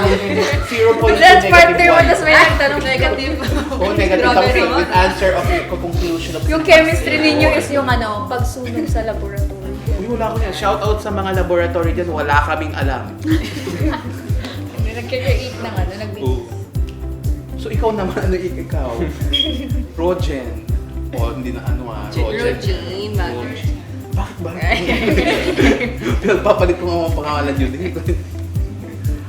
0.2
That's part
negative
3 mo,
one.
tapos may nagtanong
Negative.
Oh, negative
Grabe
something
naman.
with answer of your conclusion of
Yung chemistry ninyo is yung pagsunog sa laboratory.
Uy, wala ko yan. Shout out sa mga laboratory dyan. Wala kaming alam.
Nag-create ng nag-video.
So ikaw naman, ikaw? Rogen. O, hindi na Rogen.
Rogen, mother.
Bakit ba? Pinagpapalit ko nga mga pangalan yun.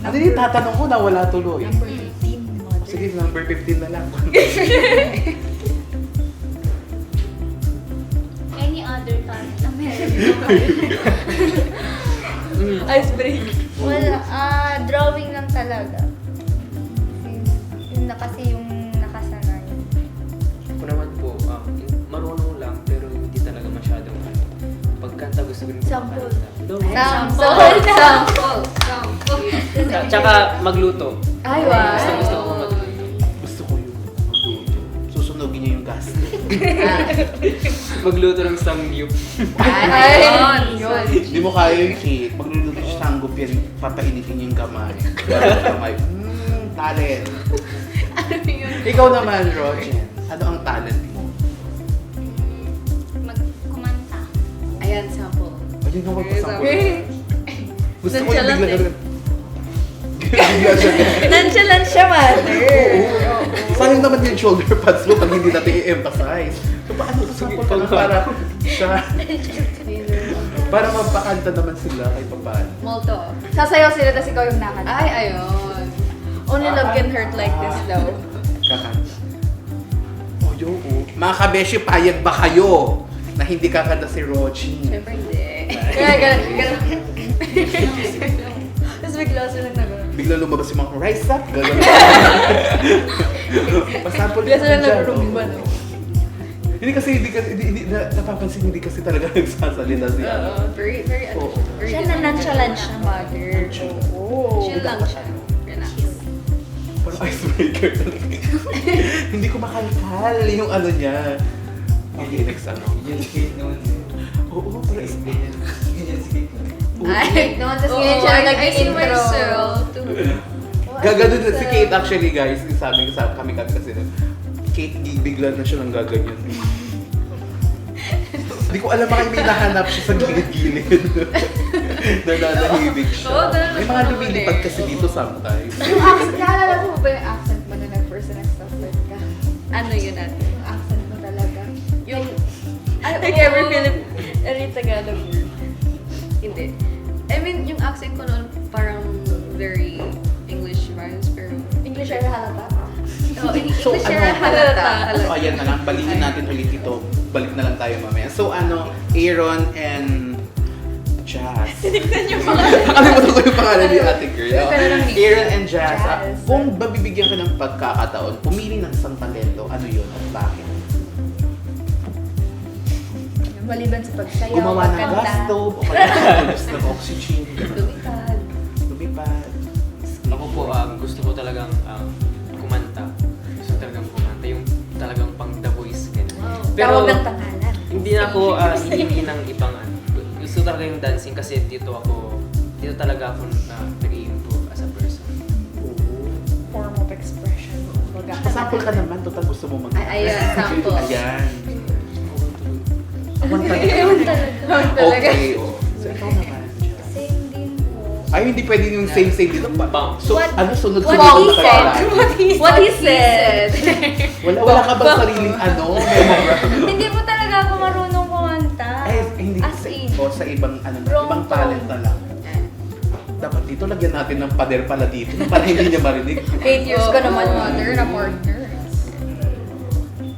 Ano yung tatanong ko na wala tuloy?
Number 15, mother.
Sige, number 15 na lang.
Any other talent na meron?
Ice break.
Wala, drawing lang talaga. Yun na kasi yung nakasanayan.
Ako naman po,
Sample.
Sample.
Tsaka magluto.
Ay, wow.
Gusto ko magluto.
Gusto ko yung magluto. Susunogin niya yung gas.
Magluto ng samgyup.
Yun.
Hindi mo kaya yung cake. Magluluto siya sanggop yan. Papainitin niya yung kamay. Yung kamay. Talent. Ikaw naman, Rogen. Ano ang talent mo?
Kumanta.
Ayan, sample.
Ayun nga magpasample. Gusto ko yung
Nonchalant
bigla
eh.
na bigla siya.
Nonchalant siya, mother.
Sayang naman yung shoulder pads mo pag hindi natin i-emphasize. So, paano sample ka lang para siya, para magpakanta naman sila kay papaano.
Molto.
Sasayaw sila, tapos ikaw yung nakanta.
Ay, ayun.
Only love can hurt like this daw.
Kakanta. Oh, yo, oh. Mga kabeshi, payag ba kayo na hindi kakanta si Rochi?
Siyempre hindi.
Kaya ganun. Tapos bigla silang nagano.
Bigla lumabas yung mga rise up, gano'n. Pasample
Bigla silang
dyan,
nag-rumba,
oh.
no?
Hindi kasi, napapansin, hindi kasi talaga nagsasalita siya.
Very, very,
Oo.
very
Siya na nonchalant siya, mother. Oo.
Chill lang siya. Relax.
Parang icebreaker talaga. Hindi ko makalkal yung ano niya. Okay, next ano.
Yung skate noon.
Oo, parang
Ganyan si Kate noon.
Ay, no, tapos
Oo,
ganyan siya
I see
nag-intro.
myself too.
Gagano din si Kate actually guys. Yung sabi ko sa kami kasi nun. Kate, bigla na siya ng gaganyan. Hindi ko alam bakit may nahanap siya sa gilid-gilid. Nananahibig siya.
Oo, ganun
May mga
naman
lumilipad
eh.
kasi dito sometimes.
Yung accent, naalala mo ba yung accent mo na nag-first na nag-start ka?
Ano yun natin?
Yung accent mo talaga. Yung, ay,
Like every Tagalog word.
Hindi. I mean, yung accent ko noon parang very English vibes, pero...
English ay halata.
Oh, English
So,
siya
ano?
halata.
So ayan na lang, balikin natin ulit ito. Balik na lang tayo mamaya. So ano, Aaron and Jazz. Nakalimutan ko yung pangalan ni ate girl.
Pero lang ni-
Aaron and Jazz.
Jazz.
Kung babibigyan ka ng pagkakataon, pumili ng isang talento, ano yun at bakit?
Maliban sa pagsayaw,
Gumawa ng
pagkanta.
gas stove o kaya ng oxygen.
Lumipad.
Lumipad.
Ako po, gusto ko talagang kumanta. Gusto talagang kumanta. Yung talagang pang The Voice. Ganun.
Tawag ng pangalan.
Hindi na ako hinihingi ng ibang ano. Gusto talaga yung dancing kasi dito talaga ako nag-i-improve as a person.
Form of expression.
Pasample ka naman, total gusto mo mag-
Ay, ayun, sample.
Ayan. Awan
Talaga.
Okay, oh. So ikaw naman, Jazz.
Same din po.
Ay, hindi pwede yung same dito pa.
Bang.
So,
What-
ano, sunod
What he said. What he said.
Wala ka bang sariling ano?
Hindi po talaga ako marunong kumanta.
Ay, hindi.
As in.
O sa ibang, ano,
Wrong
ibang talent na lang. Dapat dito, lagyan natin ng pader pala dito. Para hindi niya marinig.
8 years ka naman, mother, na partner.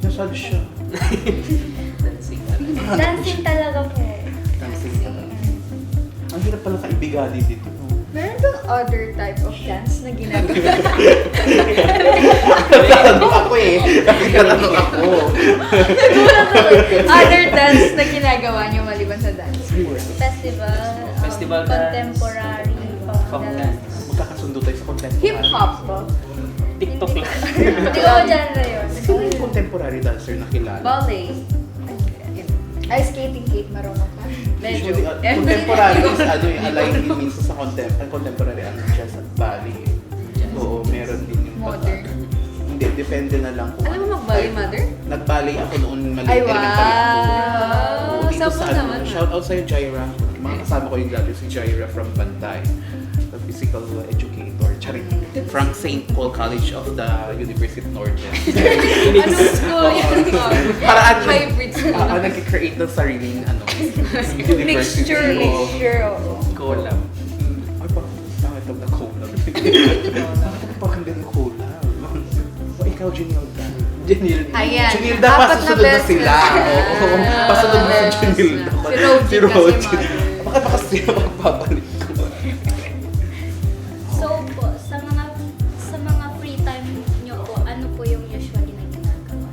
Nasad siya.
Dancing.
Dancing talaga po.
Dancing talaga. Ang hirap pala kaibigadi dito. No?
Meron bang other type of dance na ginagawa?
Nagtatanong ako eh. Nagtatanong ako.
Other dance na ginagawa niyo maliban sa dance?
Festival.
Festival dance.
Contemporary.
Pop dance.
Magkakasundo tayo sa contemporary.
Hip-hop ba?
TikTok lang.
Hindi ko genre yun.
Sino yung contemporary dancer na kilala?
Ballet. Ay, skating, Kate, marunong ka.
Usually, contemporary is ano yung aligned din minsan sa contemporary ano, jazz at ballet. Oo, meron din yung
Modern.
Hindi, depende na lang kung
Alam mo mag-ballet, mother?
Nag-ballet ako noon maliit
Ay,
elementary ako.
wow.
Oo, dito
Sample
sa ano,
naman.
shout out sa'yo Jaira. Mga kasama ko yung dati si Jaira from Bantay. A physical educator. Charit. From St. Paul College of the University of Northern.
Anong school yun?
Paraan
Hybrid school.
nag-create ng sariling ano, university.
Mixture,
Oo.
mixture. oo.
Collab.
Ay, bakit ito na collab? Bakit pakinggan ng collab? O ikaw, Junilda.
Ayan.
Junilda,
Apat
pasusunod na
best
sila.
friends.
Oo, pasunod na si Junilda.
Si Roji kasi, mother.
Bakit ba kasi magpapalit ko?
So po, sa mga free time nyo po, ano po yung usually na ginagawa?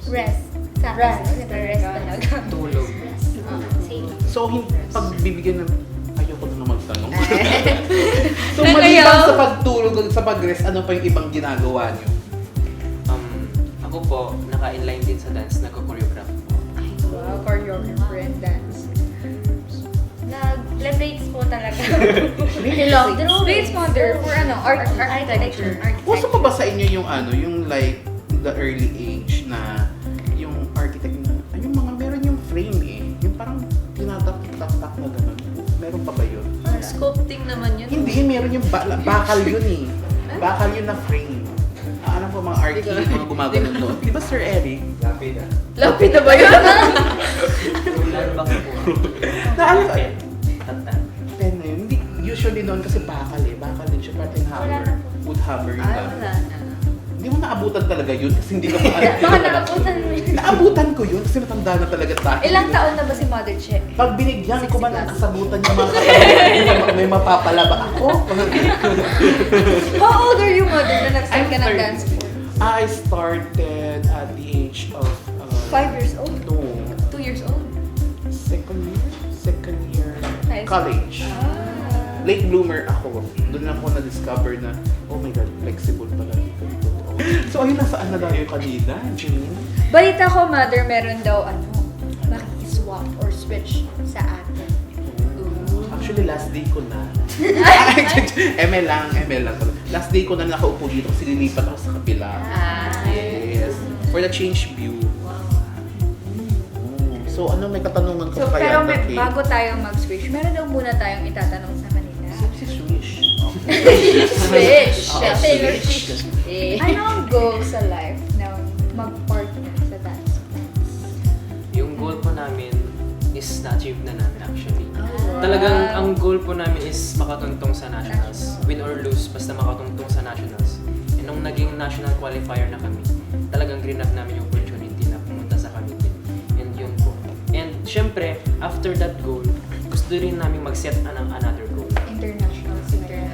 Rest. Sa akin,
Rest.
rest talaga.
Tulog.
Rest. Same.
So, pag bibigyan ng... Ayoko na magtanong. So, maliban sa pagtulog, sa pag-rest, ano pa yung ibang ginagawa niyo?
Ako po, naka-inline din sa dance, nagko-choreograph po.
Wow, choreographer and dance.
Nag-plates po talaga. Really love drawing.
Space Mother for architecture.
Puso pa ba sa inyo yung yung like, the early age na yung architect na, yung mga meron yung frame yung parang tinatak-tak na gano'n. Meron pa ba yun?
Sculpting naman yun.
Hindi, meron yung bakal yun Bakal yun na frame. Alam ko mga architect, mga gumagano doon. Di ba Sir Eric?
Lapit na ba yun?
Landbang po.
Naalala ko.
Tatan.
Pen na yun. Hindi, usually noon kasi bakal Bakal din siya. Parang hammer. Wood hammer yung
Ay,
gamit.
wala na.
Hindi mo naabutan talaga yun kasi hindi ka pa
Baka nakabutan mo yun.
Naabutan ko yun kasi matanda na talaga tayo.
Ilang taon na ba si Mother Che?
Pag binigyan ko ba nakasabutan yung mga kapatid, may mapapala ba ako?
How old are you, Mother, na nag-start ka ng
I'm
dance floor?
I started at the age of
5 years old?
no,
2 years old?
second year
High school.
college. Late bloomer ako. Doon ako na-discover na, oh my God, flexible pala dito. So ayun, nasaan na tayo kanina, Jean?
Balita ko, Mother, meron daw makikiswap or switch sa atin.
Actually, last day ko na. ML lang. Last day ko na nakaupo dito kasi lilipat ako sa kabila. Yes. For the change view. So, ano may katanungan ko
So,
kaya
pero
Kate?
bago tayo mag-switch, meron daw muna tayong itatanong sa kanila.
Si Swish.
Switch!
Taylor Swift.
Ano ang goal sa life na mag-partner sa dance?
Yung goal po namin is na-achieve na namin actually. Talagang ang goal po namin is makatuntong sa nationals. Win or lose, basta makatuntong sa nationals. And nung naging national qualifier na kami, talagang green up namin yung opportunity na pumunta sa Cavite. And yun po. And syempre, after that goal, gusto rin namin mag-set ng another goal.
International singer.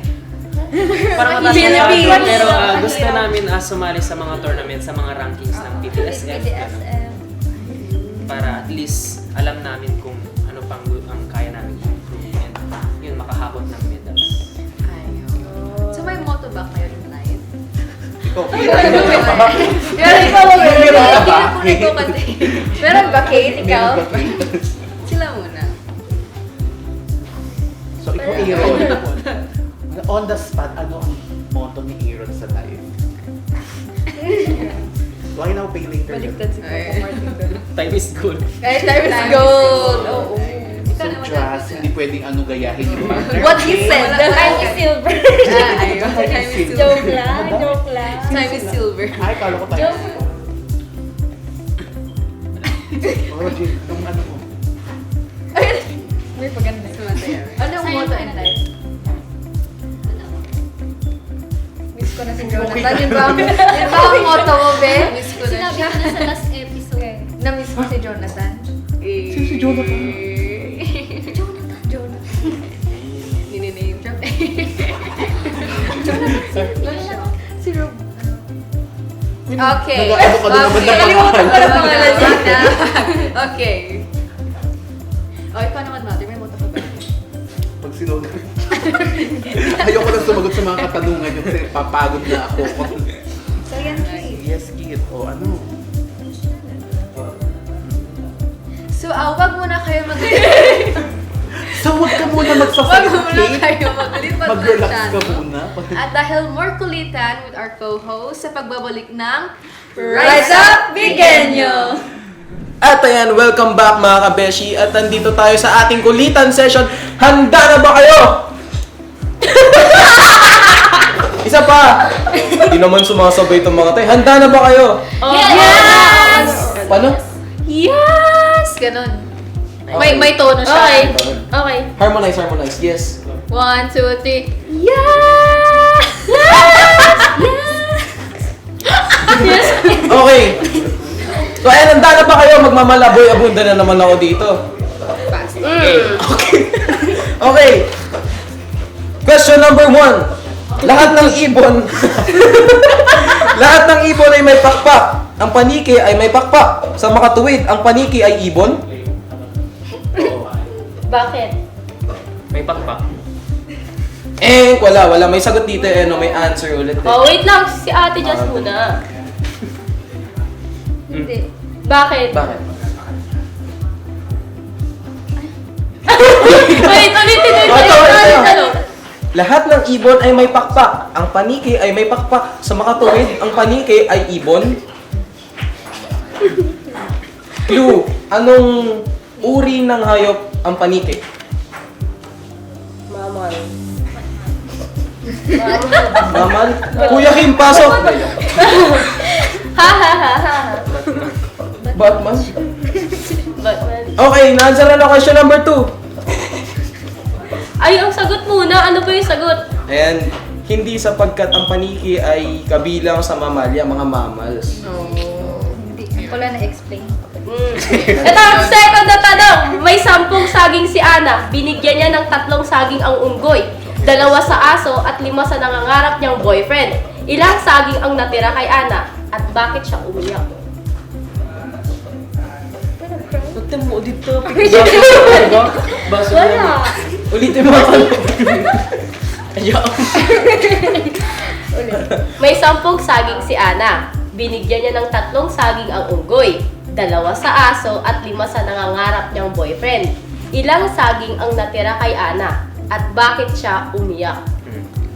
Parang
Philippines.
matasarap, pero gusto namin sumali sa mga tournament, sa mga rankings ng PTSF. ganun.
PTSM.
Para at least alam namin kung ano pang ang kaya namin improve and yun, makahabot ng medals.
So may motto ba kayo in life?
Ikaw,
Meron pa ba?
Hindi ko kasi.
Meron ba, Kate? Ikaw?
Meron ba, Kate?
Sila muna.
So, ikaw, Aaron. On the spot, ano ang motto ni Aaron sa life? Why now, pay later?
Baliktad si Coco Martin doon.
Time is gold.
Kahit time is gold! Oo.
So, just, hindi pwedeng gayahin yung partner.
What he said.
Time is silver.
Ayun. Time is silver.
Joke lang, joke lang.
Time is silver.
Ay, kala ko tayo.
Joke.
Oh, Jane, anong ano mo?
May paganda.
Sumasaya.
Anong motto in life? Miss ko na si Jonathan. Yun ba ang motto mo, Be?
Miss ko na
Sinabi
siya.
ko na sa last episode.
Na-miss mo si Jonathan?
Sino si Jonathan?
Nini-name drop.
Si Rob.
Okay.
Okay.
Nag-ano ka doon naman ng
Kalimutan ko na
pangalan.
pangalan niya.
Okay. O, ikaw naman, Mother. May motto pa ba?
Pag sinunod. Ayoko na sumagot sa mga katanungan yung kasi papagod na ako.
So yan, Kate.
Yes, Kit. O ano?
So, wag muna kayo
So, wag ka muna
Wag muna
magsasalita.
kayo maglipat ng
Mag-relax ka
channel.
muna.
At dahil more kulitan with our co-host sa pagbabalik ng
Rise up, Bigenyo!
At ayan, welcome back mga kabeshi. At nandito tayo sa ating kulitan session. Handa na ba kayo? Isa pa! Hindi naman sumasabay itong mga tayo. Handa na ba kayo?
Yes!
Paano?
Yes! Ganon. May tono siya.
Okay.
Okay.
Harmonize. Yes.
1, 2, 3. Yes!
Okay. So ayan, handa na ba kayo? Magmamalaboy abunda na naman ako dito. Okay. Question number 1. Lahat ng ibon Lahat ng ibon ay may pakpak. Ang paniki ay may pakpak. Sa makatuwid, ang paniki ay ibon.
Bakit?
May pakpak.
Wala. May sagot dito may answer ulit
Oh, wait lang. Si Ate Jess muna.
Hindi.
Bakit?
Bakit?
Wait, ulit.
Lahat ng ibon ay may pakpak. Ang paniki ay may pakpak. Sa makatuwid, ang paniki ay ibon. Clue. Anong uri ng hayop ang paniki?
Mamal.
Mamal? Kuya Kim, pasok!
Ha ha ha ha.
Batman?
Batman.
Okay, na-answer na question number 2.
Ay, ang sagot muna. Ano ba yung sagot?
Ayan, hindi sapagkat ang paniki ay kabilang sa mamalya, mga mammals.
Hindi. Ang pala na-explain.
Ito ang second na tanong. May 10 saging si Ana. Binigyan niya ng 3 saging ang unggoy. 2 sa aso at 5 sa nangangarap niyang boyfriend. Ilang saging ang natira kay Ana? At bakit siya umiyak?
Ba't mo dito?
Wala.
Ulitin mo ako.
May 10 saging si Ana. Binigyan niya ng 3 saging ang unggoy. 2 sa aso at 5 sa nangangarap niyang boyfriend. Ilang saging ang natira kay Ana? At bakit siya umiyak?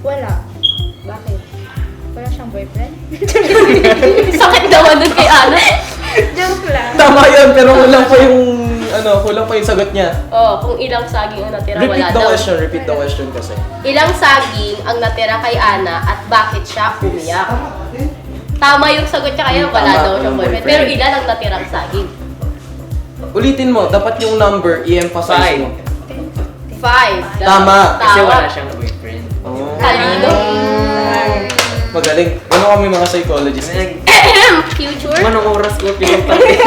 Wala. Bakit? Wala siyang boyfriend?
Sakit naman nun kay Ana.
Joke lang.
Tama yun, pero kulang pa yung sagot niya.
Oh, kung ilang saging ang natira, wala daw.
Repeat the question kasi.
Ilang saging ang natira kay Ana at bakit siya umiyak? Tama yung sagot niya kaya wala
Tama,
daw siyang
yung
boyfriend.
boyfriend.
Pero ilan ang natirang saging?
Ulitin mo, dapat yung number, i-emphasize mo.
5.
Tama.
Kasi wala siyang boyfriend.
Oh.
Talino.
Magaling. Ano kami mga psychologists?
Future?
Manong oras ko pinagpapit.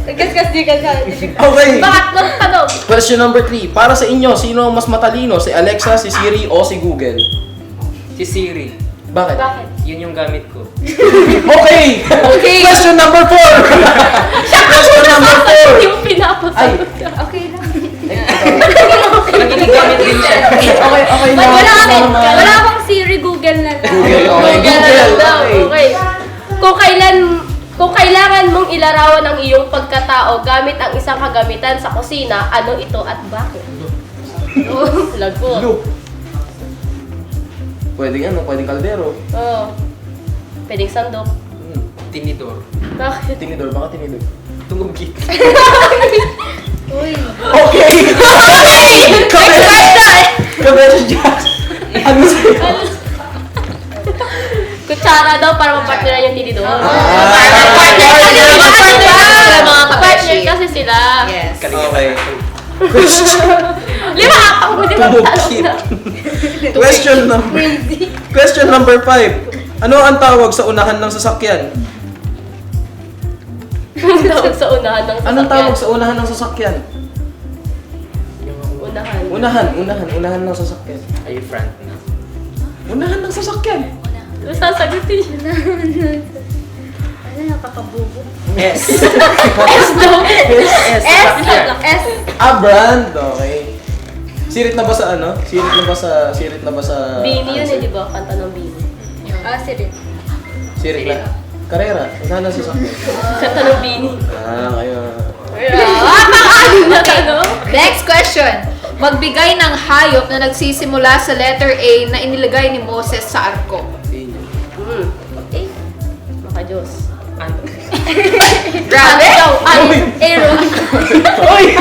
Nagkaskas di ka sa...
Okay.
Pangatlong tanong.
Question number 3. Para sa inyo, sino ang mas matalino? Si Alexa, si Siri, o si Google?
Si Siri.
Bakit?
Bakit?
Yun yung gamit ko.
Okay! Question number 4! Question number 4!
Yung pinapasagot ka.
Okay lang.
Naginigamit din siya.
Okay na.
Wala akong Siri, Google na lang.
Google, okay.
Google na lang daw.
Okay.
Okay. Kung kailangan mong ilarawan ang iyong pagkatao gamit ang isang kagamitan sa kusina, ano ito at bakit? Lagot.
Blue. Pwedeng kaldero.
Oh. Pwedeng sandok.
Tinidor.
Bakit?
Tinidor, baka tinidor.
Tumugit.
Uy.
Okay! Kabesh Jack! Ano sa'yo?
Kutsara daw para mapartneran yung tinidor. Partner kasi sila.
Yes.
Okay.
Lima ako mo di ba
Tumukit. Question number 5. Ano ang tawag sa unahan ng sasakyan?
Anong tawag sa unahan ng sasakyan?
Anong tawag sa unahan ng sasakyan?
Unahan.
Unahan ng sasakyan.
Ay, front na.
Unahan ng sasakyan.
Sasagutin siya.
Ano, nakakabubo.
S.
S daw.
S.
Brand. Okay. Sirit na ba sa ano? Sirit na ba sa
Bini yun
answer?
di ba? Kanta ng Bini.
Siri.
Sirit na. Karera. Unahan ng sasakyan.
Kanta ng Bini.
Ayun.
Pang-anim na tanong.
Next question. Magbigay ng hayop na nagsisimula sa letter A na inilagay ni Moses sa arko.
Maka Diyos.
Grabe!
Aaron.
Hoy!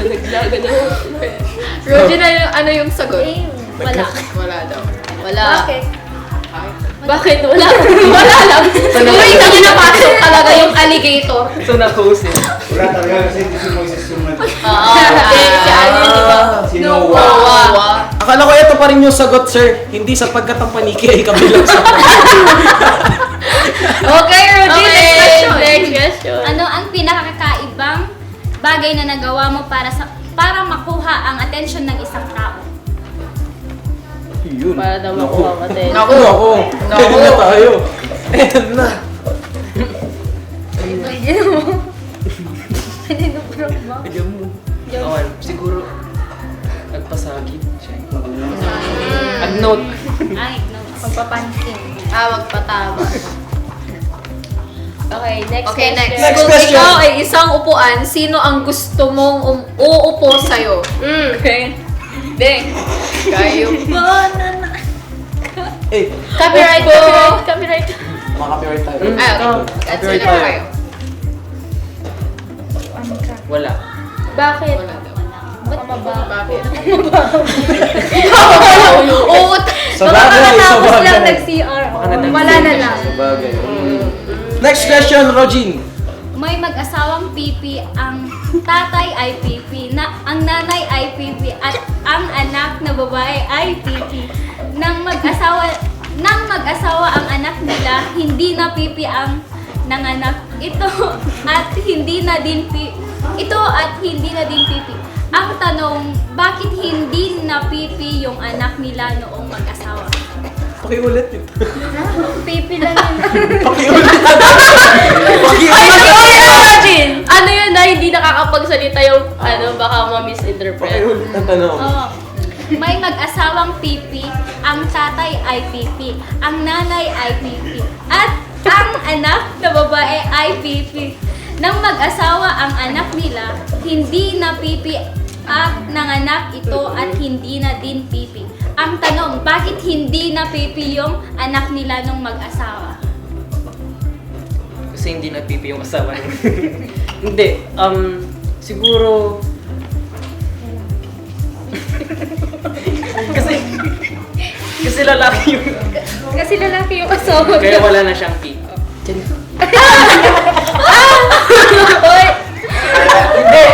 Naglaga na.
Roger, ano yung sagot?
Wala.
Wala daw. Wala.
Bakit?
Bakit? Wala lang. Siguro yung pinapasok talaga yung alligator.
Ito na post eh.
Wala talaga kasi hindi si Moises yung
Si Alvin, di ba?
Si
Noah.
Akala ko ito pa rin yung sagot, sir. Hindi sapagkat ang paniki ay kabilang sa
Okay, Roger, next question.
Next question.
Ano ang pinakakaibang bagay na nagawa mo para makuha ang atensyon ng isang tao?
Yun.
Para daw makuha ang attention.
Naku! Pwede na tayo. Ayan na.
Pwede na prank ba?
Bigyan mo. Awan, siguro nagpasagip. Ag-note.
Ay, no.
Pagpapansin.
Magpatama. Okay, next
Okay,
question.
Next
Kung
question.
ikaw ay isang upuan, sino ang gusto mong uupo sa'yo? Okay. Ding. Kayo ba na
Eh,
Copyright.
mga copyright tayo.
Copyright tayo.
Wala.
Bakit?
Bakit?
Sa bagay, sa
Tapos lang
bagay.
nag-CR.
nadagdag
Wala na lang.
Sa bagay. Next question, Rogin.
May mag-asawang pipi, ang tatay ay pipi, ang nanay ay pipi, at ang anak na babae ay pipi. Nang mag-asawa ang anak nila, hindi na pipi ang nanganak. Ito at hindi na din pipi. Ang tanong, bakit hindi na pipi yung anak nila noong mag-asawa?
Pakiulit yun.
Pipi lang yun.
Pakiulit na
Ano yun na hindi nakakapagsalita yung baka ma-misinterpret.
Pakiulit ang tanong.
Oo. May mag-asawang pipi, ang tatay ay pipi, ang nanay ay pipi, at ang anak na babae ay pipi. Nang mag-asawa ang anak nila, hindi na pipi at nanganak ito at hindi na din pipi. Ang tanong, bakit hindi na pipi yung anak nila nung mag-asawa?
Kasi hindi napipi yung asawa niya. Hindi. Siguro... kasi lalaki yung...
Kasi lalaki yung asawa.
Kaya wala na siyang pipi. Hindi.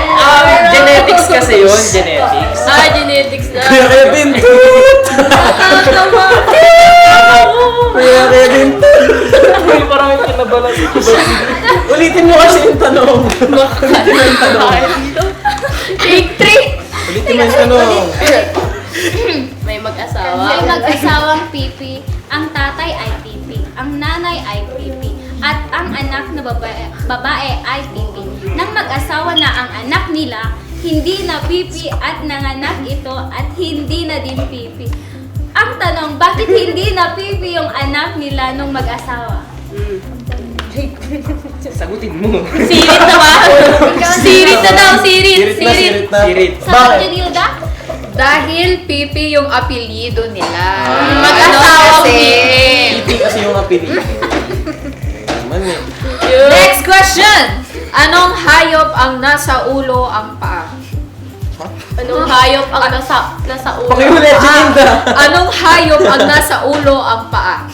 Genetics kasi yun. Genetics.
Genetics na.
Kuya Kevin, toot! Kuya Kevin,
Uy, parang may kinabalan.
ulitin mo kasi yung tanong. Ulitin mo yung tanong.
Take 3.
Ulitin mo yung tanong.
May mag-asawa.
May mag-asawang pipi, ang tatay ay pipi, ang nanay ay pipi, at ang anak na babae ay pipi. Nang mag-asawa na ang anak nila, hindi na pipi at nanganak ito at hindi na din pipi. Ang tanong, bakit hindi na pipi yung anak nila nung mag-asawa?
Sagutin mo.
Sirit na ba? Sirit na daw, sirit.
Sirit na, sirit na.
Sirit.
Sa
Bakit?
Junilda?
Dahil pipi yung apelyido nila.
Mag-asawang
Kasi-
pipi.
Hindi kasi yung apelido. Naman eh.
Next question! Anong hayop ang nasa ulo ang paa?
Anong hayop ang nasa ulo?
Pakiulit, Jinda.
Anong hayop ang nasa ulo ang paa?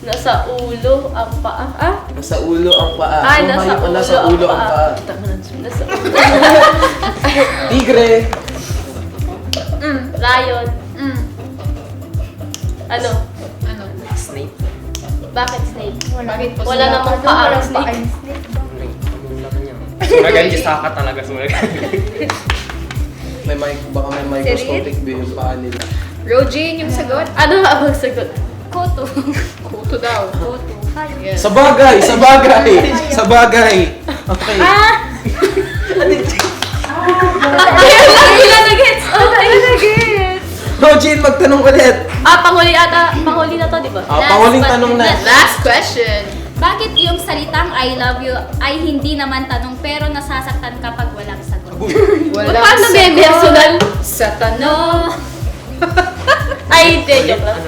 Nasa ulo ang paa.
Nasa ulo ang paa.
Ay,
Yung
nasa
hayop ang nasa
ulo ang
ulo ang
paa.
paa.
Nasa
Tigre.
Lion. Ano?
Snake.
Bakit snake?
Bakit po
Wala
sila-
namang paa ang snake.
Ang laki niya. Maganda saka talaga.
May baka may microscopic view yung paa nila.
Rogin, yung sagot?
Ano nga bang sagot?
Koto.
Kuto daw. Kuto. Yes.
Sa bagay, sa bagay, sa bagay. Okay. Rogin, magtanong ulit.
Panghuli na to, di ba?
Panguling tanong na.
Last question.
Bakit yung salitang I love you ay hindi naman tanong pero nasasaktan kapag walang sagot?
Paano may personal?
Sa tanong.
Ay, hindi. Joke lang.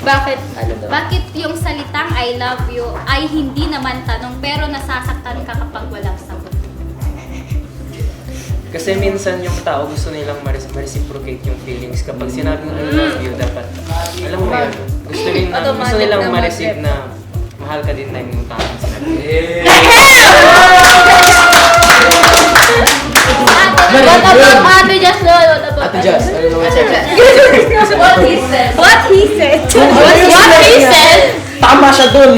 Bakit? Ano daw?
Bakit yung salitang I love you ay hindi naman tanong pero nasasaktan ka kapag walang sagot?
Kasi minsan yung tao gusto nilang ma-reciprocate yung feelings. Kapag sinabi ng I love you, dapat, alam mo yun, gusto nilang ma-receive na mahal ka din na yung taong sinabi.
What about Ate Jazz doon? What about
Ate Jazz, ano naman siya?
What he said.
What he said.
What he said?
Tama siya dun.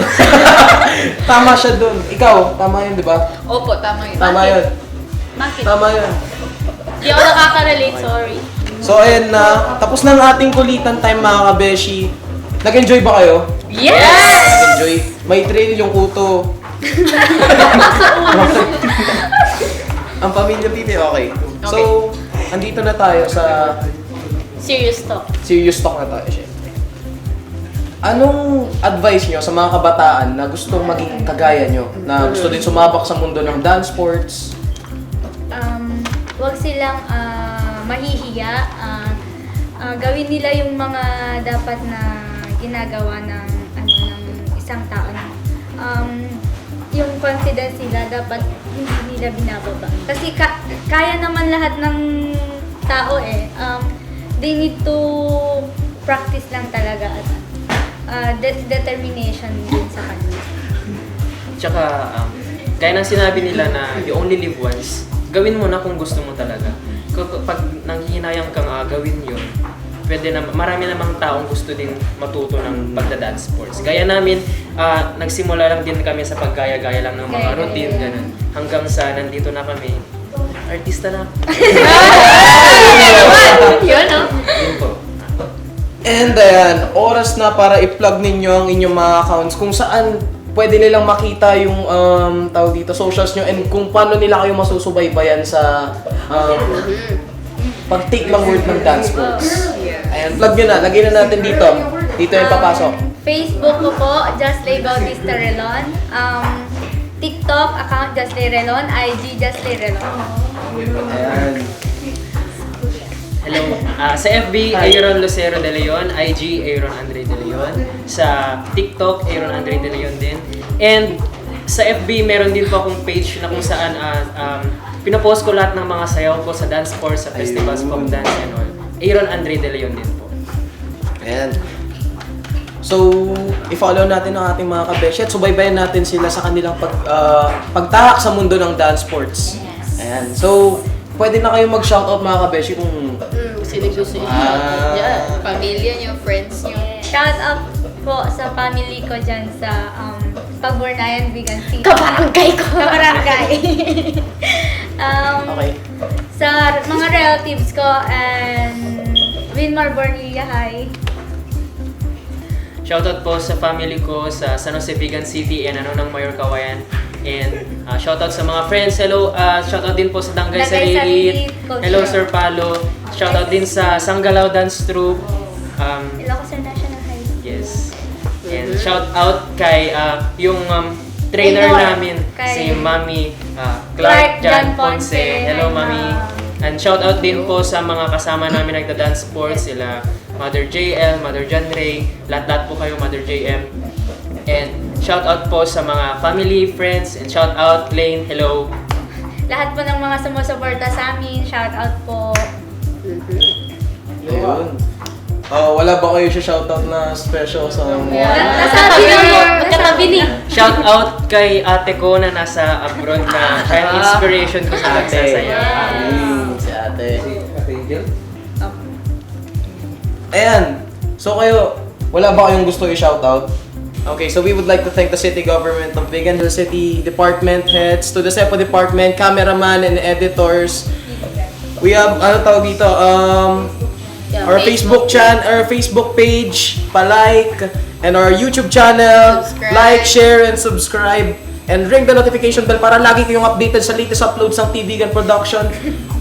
Tama siya dun. Ikaw, tama yun, di ba?
Opo, tama yun.
Tama yun.
Bakit?
Tama yun.
Hindi ako nakaka-relate, sorry.
So, ayun na. Tapos na ang ating kulitan time, mga kabeshi. Nag-enjoy ba kayo?
Yes!
Nag-enjoy. May trail yung kuto. Ang pamilya Pipi, okay. So, andito na tayo sa
Serious talk.
serious talk na tayo, syempre. Anong advice nyo sa mga kabataan na gustong maging kagaya nyo? Na gusto din sumabak sa mundo ng dance sports?
Huwag silang mahihiya. Gawin nila yung mga dapat na ginagawa ng isang tao. Yung confidence nila dapat hindi nila binababa. Kasi kaya naman lahat ng tao eh. They need to practice lang talaga at determination din sa kanila.
Tsaka, gaya ng sinabi nila na you only live once, gawin mo na kung gusto mo talaga. Pag nanghihinayang kang gawin yun, pwede na, marami namang taong gusto din matuto ng pagda-dance sports. Gaya namin, nagsimula lang din kami sa paggaya-gaya lang ng mga routine, ganun. Hanggang sa nandito na kami, artista na.
Yun, no?
Yun po.
And ayan, oras na para i-plug ninyo ang inyong mga accounts kung saan pwede nilang makita yung tawag dito, socials nyo and kung paano nila kayo masusubaybayan sa pag-take ng word ng dance sports. Ayan, plug nyo na. Lagay na natin dito. Dito yung papasok.
Facebook ko po, Justley Bautista Relon. TikTok account Justley Relon, IG Justley Relon.
Ayan.
Hello. Sa FB, Aaron Lucero De Leon. IG, Aaron Andre De Leon. Sa TikTok, Aaron Andre De Leon din. And sa FB, meron din po akong page na kung saan pinapost ko lahat ng mga sayaw ko sa dance sports, sa festivals, pop dance and all. Aaron Andre De Leon din po.
Ayan. So, i-follow natin ang ating mga kabeshi at subaybayan natin sila sa kanilang pagtahak sa mundo ng dance sports. Ayan. So, pwede na kayo mag-shoutout mga kabeshi kung
Sino gusto nyo? Yan.
Pamilya nyo, friends nyo.
Shout out po sa family ko dyan sa Pagbornayan, Vegan City.
Kabarangay ko!
Kabarangay.
okay.
Sa mga relatives ko and Winmar Bornilla High.
Shoutout po sa family ko sa San Jose Vegan City and Anonang Mayor Kawayan. And shoutout sa mga friends. Hello, shoutout din po sa Dangay Sarili. Hello Sir Palo. Shoutout din sa Sanggalaw Dance Troupe.
Ilocos National High.
Yes. And shoutout kay yung trainer namin, si Mami Clark Jan Ponce. Hello Mami. And shoutout din po sa mga kasama namin nagda-dance sports, sila Mother JL, Mother John Ray, lahat-lahat po kayo Mother JM. And shoutout po sa mga family, friends, and shoutout Lane, hello.
Lahat po ng mga sumusuporta sa amin, shoutout po.
Ayun. Wala ba kayo siya shoutout na special sa mga...
Nasabi na mo.
Magkatabi ni.
Shoutout kay ate ko na nasa abroad na siya yung inspiration ko sa pagsasaya.
Si ate. Ayan. So kayo, wala ba kayong gusto i-shoutout? Okay, so we would like to thank the city government of Vigan, the city department heads, to the SEPO department, cameraman and editors. We have, ano tawag dito, our Facebook channel, our Facebook page, pa-like, and our YouTube channel, like, share, and subscribe. And ring the notification bell para lagi kayong updated sa latest uploads ng T-Vegan Production.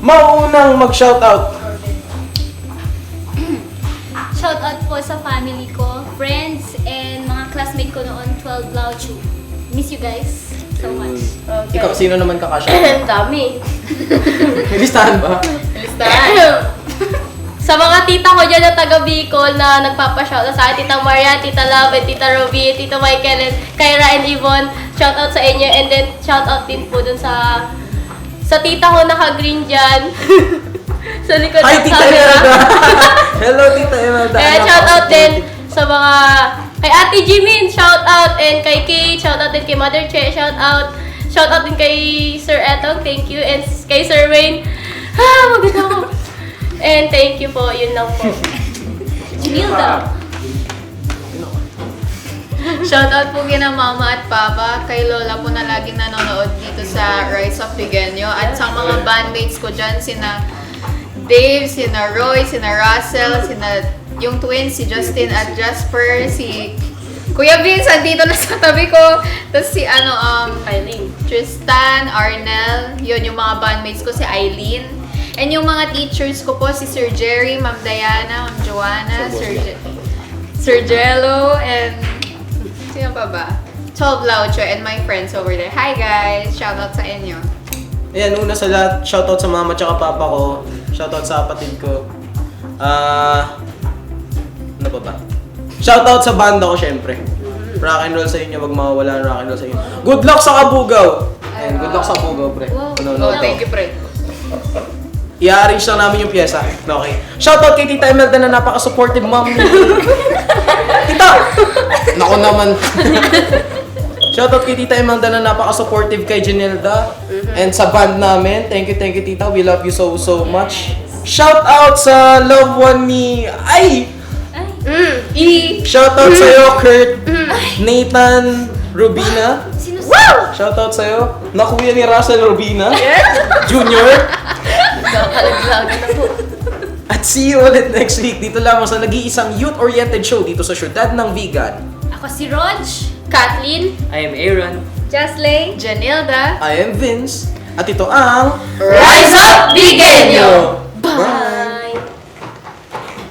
Maunang mag-shoutout!
Shoutout po sa family ko, friends, and mga classmate ko noon, 12 Lao Chu. Miss you guys so much.
Okay.
Ikaw, sino naman
Ang
kakashoutout?
dami.
May listahan ba?
Sa mga tita ko dyan na taga Bicol na nagpapashoutout sa akin, Tita Maria, Tita Love, and Tita Ruby, Tita Michael, and Kyra and Yvonne, shoutout sa inyo. And then, shoutout din po dun sa tita ko naka-green dyan. Sa likod
Hi,
ng
Tita
camera.
Imelda! Hello, Tita Imelda!
And shoutout din sa mga, kay Ate Jimin, shoutout, and kay Kate, shoutout din kay Mother Che, shoutout. Shoutout din kay Sir Etong, thank you, and kay Sir Wayne. Maganda ko. And thank you po, yun lang po.
Junilda.
Shoutout po kina Mama at Papa, kay Lola po na laging nanonood dito sa Rise of Viganyo, at sa mga bandmates ko dyan, sina Dave, sina Roy, sina Russell, sina yung twins, si Justin at Jasper, si Kuya Vince, andito na sa tabi ko. Tapos si
Eileen.
Tristan, Arnel, yun yung mga bandmates ko, si Eileen. And yung mga teachers ko po, si Sir Jerry, Ma'am Diana, Ma'am Joanna, Sir Jello, and sino pa ba? 12 Laucho and my friends over there. Hi guys! Shoutout sa inyo.
Ayan, una sa lahat, shoutout sa mama tsaka papa ko. Shoutout sa kapatid ko. Ano pa ba? Shoutout sa banda ko, syempre. Rock and roll sa inyo, wag mawawala ng rock and roll sa inyo. Good luck sa Kabugaw! Ayan, good luck sa Kabugaw, pre.
Oh, thank you, pre.
I-arrange lang namin yung pyesa. Okay. Shoutout kay Tita Imelda na napaka-supportive mom ni... Tita! Nako naman. Shoutout kay Tita Imelda na napaka-supportive kay Janelda. And sa band namin. Thank you, Tita. We love you so much. Shoutout sa loved one ni... Shoutout sa'yo, Kurt, Nathan, Rubina. Shoutout sa'yo. Na kuya ni Russell Rubina. Junior.
Kakalaglagan na po.
At see you ulit next week dito lamang sa nag-iisang youth-oriented show dito sa Syudad ng Vigan.
Ako si Rog.
Kathleen.
I am Aaron.
Jocelyn.
Janilda.
I am Vince. At ito ang...
Rise Up Bigenyo!
Bye!